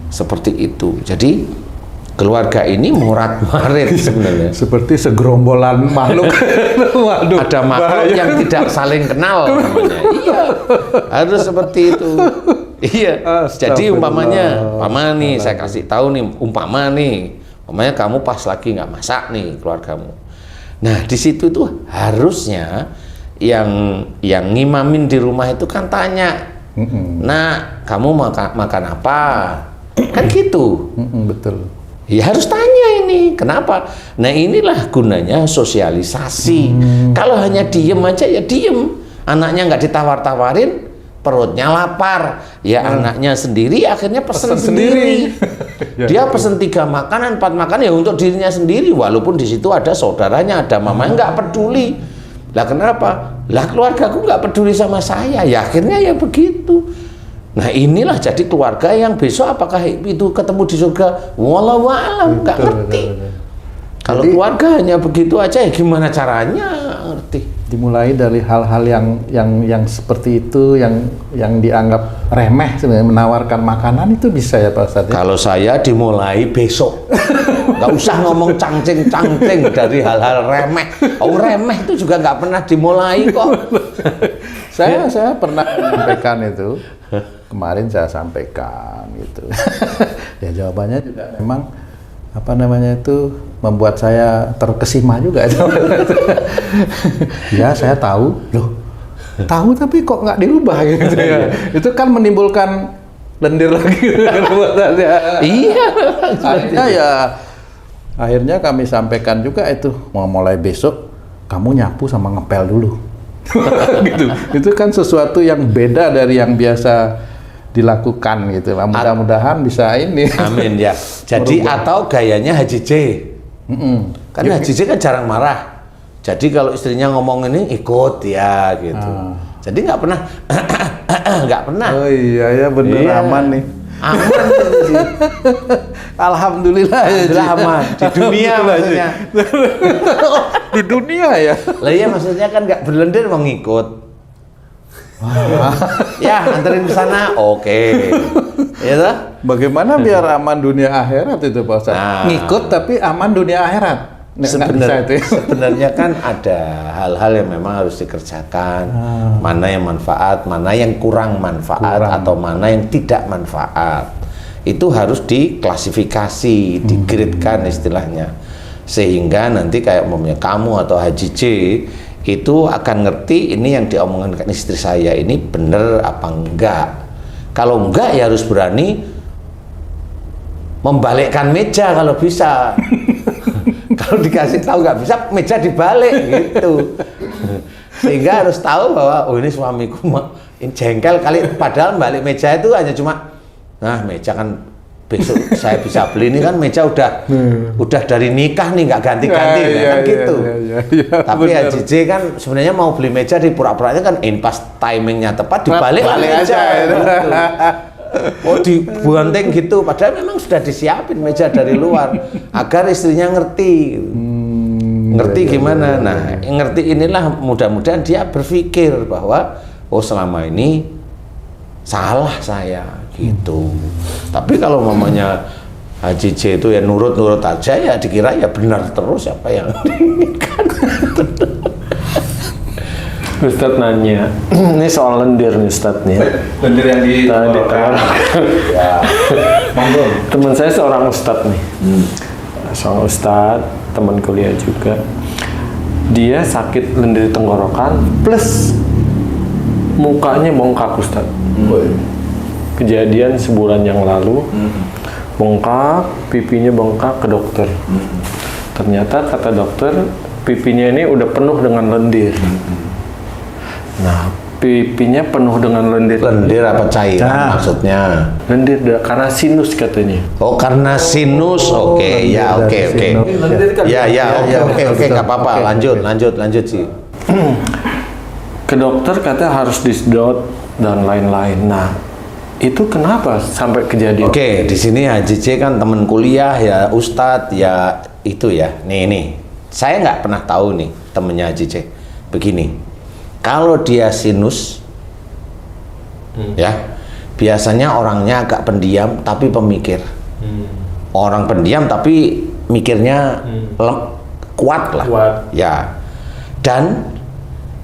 Seperti itu. Jadi keluarga ini morat-marit sebenarnya. Seperti segerombolan makhluk. Waduh, ada makhluk yang tidak saling kenal namanya. Iya, harus seperti itu. Iya. Jadi umpamanya nih saya kasih tahu nih, umpamanya kamu pas lagi nggak masak nih keluargamu. Nah di situ tuh harusnya yang ngimamin di rumah itu kan tanya, nah kamu makan apa? Kan gitu. Betul. Ya harus tanya ini, kenapa? Nah inilah gunanya sosialisasi. Kalau hanya diem aja ya diem. Anaknya nggak ditawar-tawarin, perutnya lapar. Ya anaknya sendiri akhirnya pesen sendiri. Dia pesen 3 makanan, 4 makanan ya untuk dirinya sendiri. Walaupun di situ ada saudaranya, ada mamanya, nggak peduli. Lah kenapa? Lah keluargaku nggak peduli sama saya. Ya akhirnya ya begitu. Nah inilah jadi keluarga yang besok apakah itu ketemu di surga, wallahu a'lam, nggak ngerti. Kalau keluarga hanya begitu aja ya gimana caranya ngerti. Dimulai dari hal-hal yang seperti itu yang dianggap remeh sebenarnya, menawarkan makanan itu bisa ya Pak Ustadz. Kalau saya dimulai besok, nggak usah ngomong cangcing dari hal-hal remeh. Oh remeh itu juga nggak pernah dimulai kok. Saya pernah menyampaikan itu. Kemarin saya sampaikan gitu. Ya jawabannya juga memang membuat saya terkesima juga. Ya saya tahu, tahu tapi kok nggak dirubah gitu ya. Itu kan menimbulkan lendir lagi. Iya. Akhirnya kami sampaikan juga itu, mau mulai besok kamu nyapu sama ngepel dulu. Gitu. Itu kan sesuatu yang beda dari yang biasa dilakukan gitu. Mudah-mudahan bisa ini. Amin ya. Jadi atau gayanya Haji J. Kan Haji J kan jarang marah. Jadi kalau istrinya ngomong ini ikut ya gitu. Jadi nggak pernah nggak pernah. Oh iya ya bener, Iya. aman nih. Aman itu sih. Alhamdulillah ya. Alhamdulillah aman di dunia maksudnya. Di dunia ya. Lah iya maksudnya kan nggak berlendir mau ngikut. Ya anterin ke sana, oke. Ya toh? Bagaimana biar aman dunia akhirat itu Pak Ustadz? Nah. Ngikut tapi aman dunia akhirat. Nggak bisa itu ya. Sebenarnya kan ada hal-hal yang memang harus dikerjakan. Mana yang manfaat, mana yang kurang manfaat, atau mana yang tidak manfaat. Itu harus diklasifikasi, digridkan istilahnya. Sehingga nanti kayak umumnya kamu atau Haji J itu akan ngerti ini yang diomongkan istri saya ini benar apa enggak. Kalau enggak ya harus berani membalikkan meja kalau bisa. Kalau dikasih tahu nggak bisa, meja dibalik gitu. Sehingga harus tahu bahwa oh ini suamiku ini jengkel kali, padahal balik meja itu hanya cuma nah meja kan besok saya bisa beli, ini kan meja udah dari nikah nih nggak ganti-ganti kan gitu. Tapi bener. HJJ kan sebenarnya mau beli meja di pura-puranya kan pas timingnya tepat dibalik Balik meja. aja, Gitu. Oh dibanting gitu, padahal memang sudah disiapin meja dari luar agar istrinya ngerti, ngerti gimana. Nah, ngerti inilah mudah-mudahan dia berpikir bahwa oh selama ini salah saya gitu. Tapi kalau mamanya Haji J itu ya nurut-nurut aja ya dikira ya benar terus apa yang diinginkan. Ustadz nanya, ini soal lendir nih Ustadz nih. Lendir yang di Tadi ya. Monggo. teman saya seorang Ustadz nih, seorang Ustadz, teman kuliah juga. Dia sakit lendir tenggorokan plus mukanya bengkak Ustadz. Kejadian sebulan yang lalu, bengkak, pipinya bengkak ke dokter. Ternyata kata dokter, pipinya ini udah penuh dengan lendir. Nah, pipinya penuh dengan lendir. Lendir apa cairan maksudnya? Lendir karena sinus katanya. Oh karena sinus, oke ya oke. Ya oke nggak apa-apa, lanjut sih. Ke dokter kata harus disedot dan lain-lain. Nah, itu kenapa sampai kejadian? Oke, di sini Haji J kan teman kuliah ya, Ustadz ya itu ya. Nih, saya nggak pernah tahu nih temennya Haji J. Begini, kalau dia sinus, ya biasanya orangnya agak pendiam tapi pemikir. Orang pendiam tapi mikirnya kuat lah. Kuat. Ya. Dan,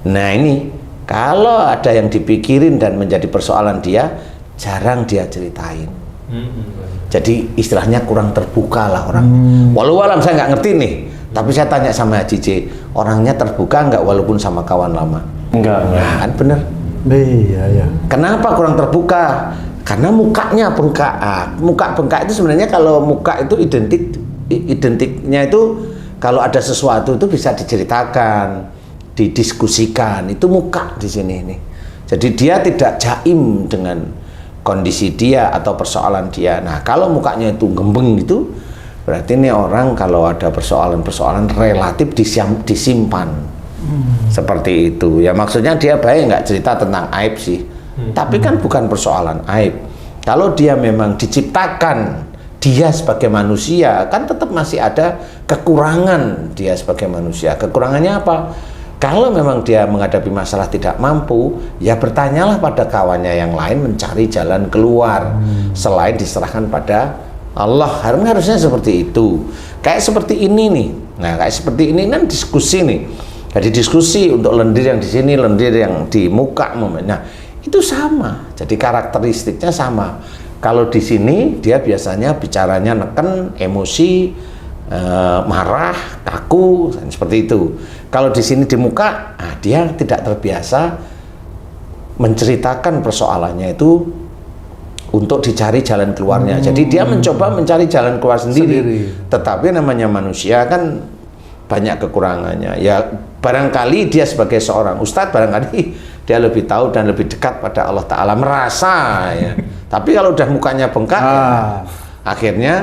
nah ini kalau ada yang dipikirin dan menjadi persoalan dia, jarang dia ceritain. Jadi istilahnya kurang terbuka lah orang. Walau alam saya nggak ngerti nih, tapi saya tanya sama Haji J, orangnya terbuka nggak walaupun sama kawan lama? Enggak. Nah, kan bener. Iya ya. Kenapa kurang terbuka? Karena mukanya bengkak. Muka bengkak itu sebenarnya kalau muka itu identiknya itu kalau ada sesuatu itu bisa diceritakan, didiskusikan. Itu muka di sini ini. Jadi dia tidak jaim dengan kondisi dia atau persoalan dia. Nah, kalau mukanya itu gembeng itu berarti ini orang kalau ada persoalan-persoalan relatif disimpan. Seperti itu ya, maksudnya dia baik nggak cerita tentang aib sih, tapi kan bukan persoalan aib. Kalau dia memang diciptakan dia sebagai manusia, kan tetap masih ada kekurangan dia sebagai manusia. Kekurangannya apa? Kalau memang dia menghadapi masalah tidak mampu, ya bertanyalah pada kawannya yang lain mencari jalan keluar selain diserahkan pada Allah. Harusnya seperti itu. Kayak seperti ini nih. Nah, kayak seperti ini kan diskusi nih. Jadi diskusi untuk lendir yang di sini, lendir yang di muka, nah itu sama. Jadi karakteristiknya sama. Kalau di sini dia biasanya bicaranya neken, emosi, marah, kaku, seperti itu. Kalau di sini di muka, nah dia tidak terbiasa menceritakan persoalannya itu untuk dicari jalan keluarnya. Jadi dia mencoba mencari jalan keluar sendiri. Tetapi namanya manusia kan banyak kekurangannya. Ya barangkali dia sebagai seorang ustadz, barangkali dia lebih tahu dan lebih dekat pada Allah Ta'ala, merasa ya. Tapi kalau udah mukanya bengkak ya, akhirnya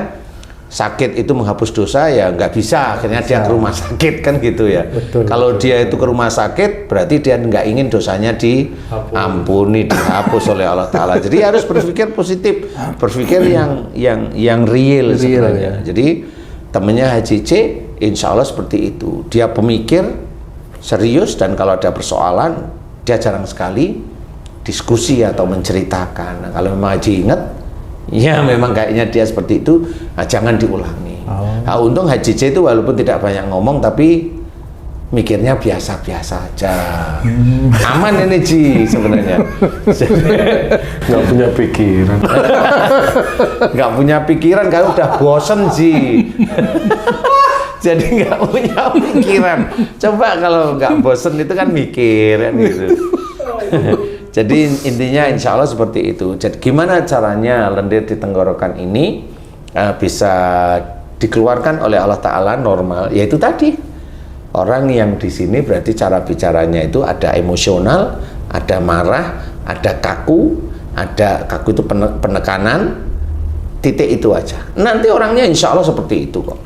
sakit itu menghapus dosa, ya nggak bisa, akhirnya dia ke rumah sakit kan gitu ya. Kalau dia itu ke rumah sakit berarti dia nggak ingin dosanya diampuni, dihapus oleh Allah Ta'ala. Jadi harus berpikir positif, berpikir yang real sebenarnya. Jadi temannya Haji C insya Allah seperti itu, dia pemikir serius, dan kalau ada persoalan dia jarang sekali diskusi atau menceritakan. Nah, kalau memang Haji ingat, ya memang kayaknya dia seperti itu, nah, jangan diulangi. Nah, untung Haji C itu walaupun tidak banyak ngomong tapi mikirnya biasa-biasa aja. Aman ini Ji sebenarnya. Nggak punya pikiran. Nggak punya pikiran, kalau udah bosen Ji. Jadi nggak punya pikiran. Coba kalau nggak bosen itu kan mikir kan gitu. Jadi intinya insya Allah seperti itu. Jadi gimana caranya lendir di tenggorokan ini bisa dikeluarkan oleh Allah Ta'ala normal? Yaitu tadi, orang yang di sini berarti cara bicaranya itu ada emosional, ada marah, ada kaku itu penekanan, titik itu aja. Nanti orangnya insya Allah seperti itu kok.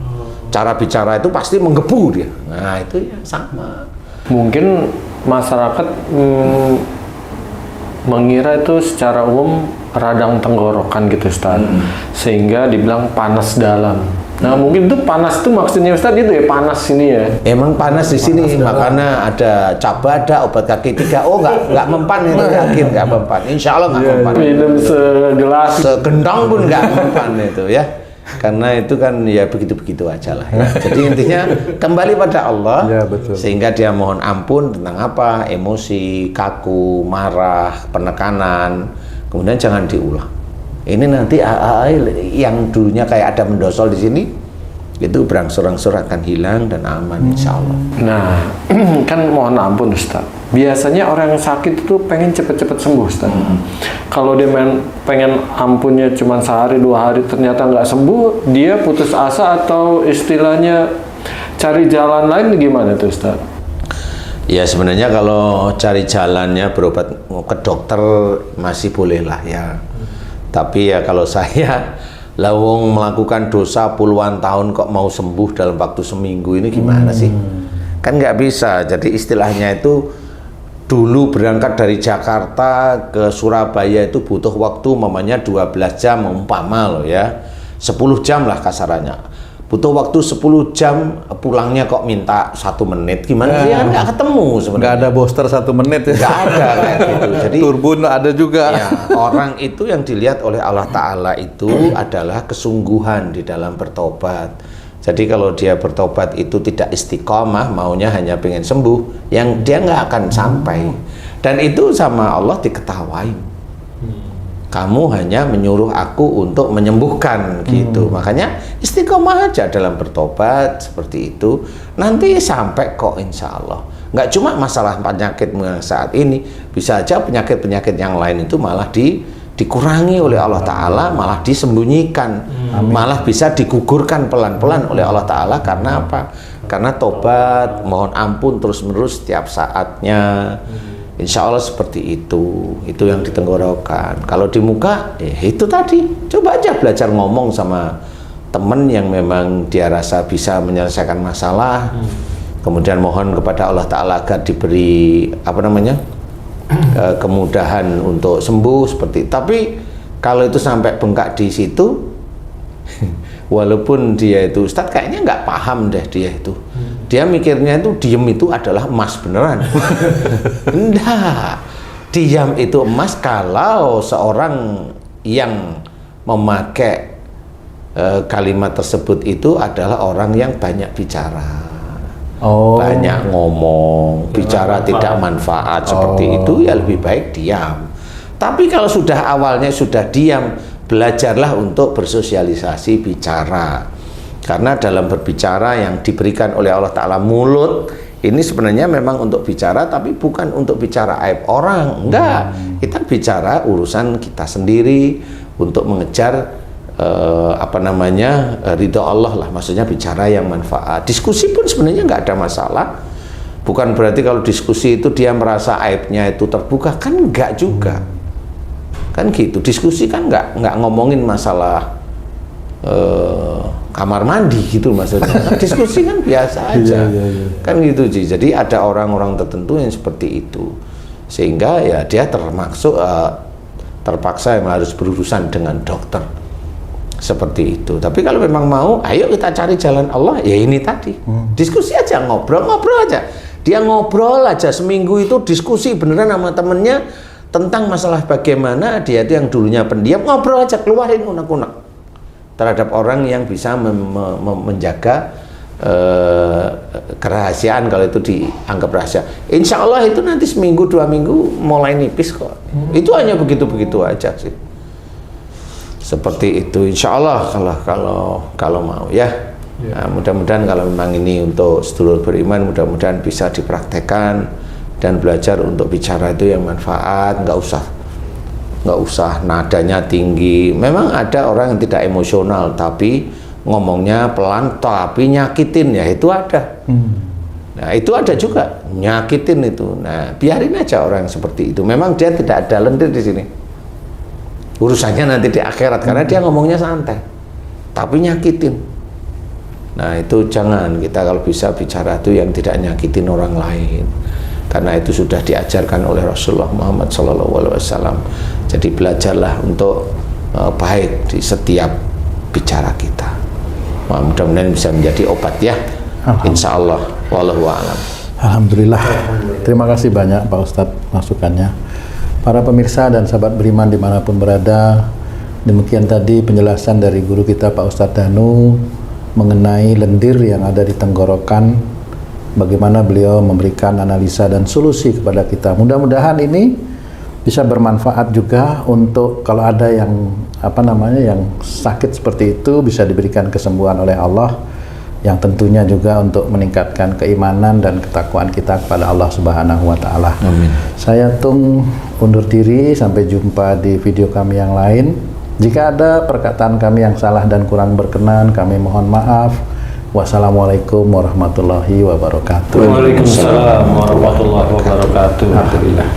Cara bicara itu pasti menggebu dia. Nah itu ya sama. Mungkin masyarakat mengira itu secara umum radang tenggorokan gitu Ustaz, sehingga dibilang panas dalam. Nah mungkin itu panas itu maksudnya Ustaz itu ya, panas ini ya. Emang panas di sini, makanya ada cabada, obat kaki 3. Oh nggak mempan itu, yakin nggak mempan. Insya Allah nggak mempan. Minum segelas, segendong pun nggak mempan itu ya. Karena itu kan ya begitu-begitu aja lah ya. Jadi intinya kembali pada Allah, Ya, betul. sehingga dia mohon ampun tentang apa, emosi, kaku, marah, penekanan, kemudian jangan diulang. Ini nanti yang dulunya kayak ada mendosol di sini, itu berangsur-angsur akan hilang dan aman insya Allah. Nah, kan mohon ampun Ustaz, biasanya orang yang sakit itu pengen cepet-cepet sembuh Ustaz. Kalau dia pengen ampunnya cuma sehari 2 hari ternyata nggak sembuh, dia putus asa atau istilahnya cari jalan lain, gimana tuh Ustaz? Ya sebenarnya kalau cari jalannya berobat ke dokter masih boleh lah ya. Tapi ya kalau saya lawong melakukan dosa puluhan tahun kok mau sembuh dalam waktu seminggu, ini gimana sih? Kan nggak bisa. Jadi istilahnya itu dulu berangkat dari Jakarta ke Surabaya itu butuh waktu mamanya 12 jam umpama loh ya, 10 jam lah kasarannya. Butuh waktu 10 jam, pulangnya kok minta 1 menit, gimana sih? Kan nggak ketemu sebenarnya. Nggak ada booster 1 menit ya. Nggak ada kayak gitu. Jadi turbun ada juga. ya, orang itu yang dilihat oleh Allah Ta'ala itu adalah kesungguhan di dalam bertobat. Jadi kalau dia bertobat itu tidak istiqomah, maunya hanya pengen sembuh, yang dia nggak akan sampai. Dan itu sama Allah diketawain. Kamu hanya menyuruh aku untuk menyembuhkan gitu. Makanya istiqomah aja dalam bertobat seperti itu. Nanti sampai kok insya Allah. Nggak cuma masalah penyakitmu yang saat ini, bisa aja penyakit-penyakit yang lain itu malah dikurangi oleh Allah Ta'ala, malah disembunyikan, malah bisa digugurkan pelan-pelan oleh Allah Ta'ala. Karena apa? Karena tobat, mohon ampun terus-menerus setiap saatnya. Insya Allah seperti itu yang di tenggorokan. Kalau di muka, itu tadi, coba aja belajar ngomong sama temen yang memang dia rasa bisa menyelesaikan masalah. Kemudian mohon kepada Allah Ta'ala agar diberi kemudahan untuk sembuh seperti itu. Tapi kalau itu sampai bengkak di situ, walaupun dia itu Ustadz kayaknya nggak paham deh dia itu. Dia mikirnya itu diam itu adalah emas beneran. Enggak. Diam itu emas kalau seorang yang memakai kalimat tersebut itu adalah orang yang banyak bicara. Banyak ngomong, bicara tidak manfaat seperti itu, ya lebih baik diam. Tapi kalau sudah awalnya sudah diam, belajarlah untuk bersosialisasi bicara. Karena dalam berbicara yang diberikan oleh Allah Ta'ala mulut, ini sebenarnya memang untuk bicara, tapi bukan untuk bicara aib orang. Enggak, kita bicara urusan kita sendiri untuk mengejar ridho Allah lah, maksudnya bicara yang manfaat. Diskusi pun sebenarnya nggak ada masalah. Bukan berarti kalau diskusi itu dia merasa aibnya itu terbuka, kan enggak juga. Kan gitu, diskusi kan nggak ngomongin masalah kamar mandi gitu maksudnya. Diskusi kan biasa aja. Kan gitu Ji. Jadi ada orang-orang tertentu yang seperti itu. Sehingga ya dia terpaksa yang harus berurusan dengan dokter. Seperti itu. Tapi kalau memang mau, ayo kita cari jalan Allah, ya ini tadi. Diskusi aja, ngobrol aja. Dia ngobrol aja seminggu itu diskusi beneran sama temennya tentang masalah bagaimana dia itu yang dulunya pendiam, ngobrol aja, keluarin unek-unek terhadap orang yang bisa menjaga kerahasiaan kalau itu dianggap rahasia. Insya Allah itu nanti seminggu 2 minggu mulai nipis kok. Itu hanya begitu-begitu aja sih. Seperti itu, insya Allah kalau mau ya. Nah, mudah-mudahan kalau memang ini untuk sedulur beriman, mudah-mudahan bisa dipraktekkan dan belajar untuk bicara itu yang manfaat, nggak usah nadanya tinggi. Memang ada orang yang tidak emosional tapi ngomongnya pelan tapi nyakitin, ya itu ada. Nah itu ada juga nyakitin itu. Nah biarin aja orang seperti itu. Memang dia tidak ada lendir di sini. Urusannya nanti di akhirat karena dia ngomongnya santai tapi nyakitin. Nah itu jangan, kita kalau bisa bicara itu yang tidak nyakitin orang lain, karena itu sudah diajarkan oleh Rasulullah Muhammad SAW. Jadi belajarlah untuk baik di setiap bicara kita. Mudah-mudahan bisa menjadi obat ya, insya Allah. Wallahu a'lam. Alhamdulillah. Terima kasih banyak Pak Ustadz masukannya. Para pemirsa dan sahabat beriman dimanapun berada, demikian tadi penjelasan dari guru kita Pak Ustadz Danu mengenai lendir yang ada di tenggorokan, bagaimana beliau memberikan analisa dan solusi kepada kita. Mudah-mudahan ini bisa bermanfaat juga untuk kalau ada yang yang sakit seperti itu bisa diberikan kesembuhan oleh Allah, yang tentunya juga untuk meningkatkan keimanan dan ketakwaan kita kepada Allah Subhanahu wa taala. Amin. Saya Tung undur diri, sampai jumpa di video kami yang lain. Jika ada perkataan kami yang salah dan kurang berkenan, kami mohon maaf. Wassalamualaikum warahmatullahi wabarakatuh. Waalaikumsalam warahmatullahi wabarakatuh. Alhamdulillah.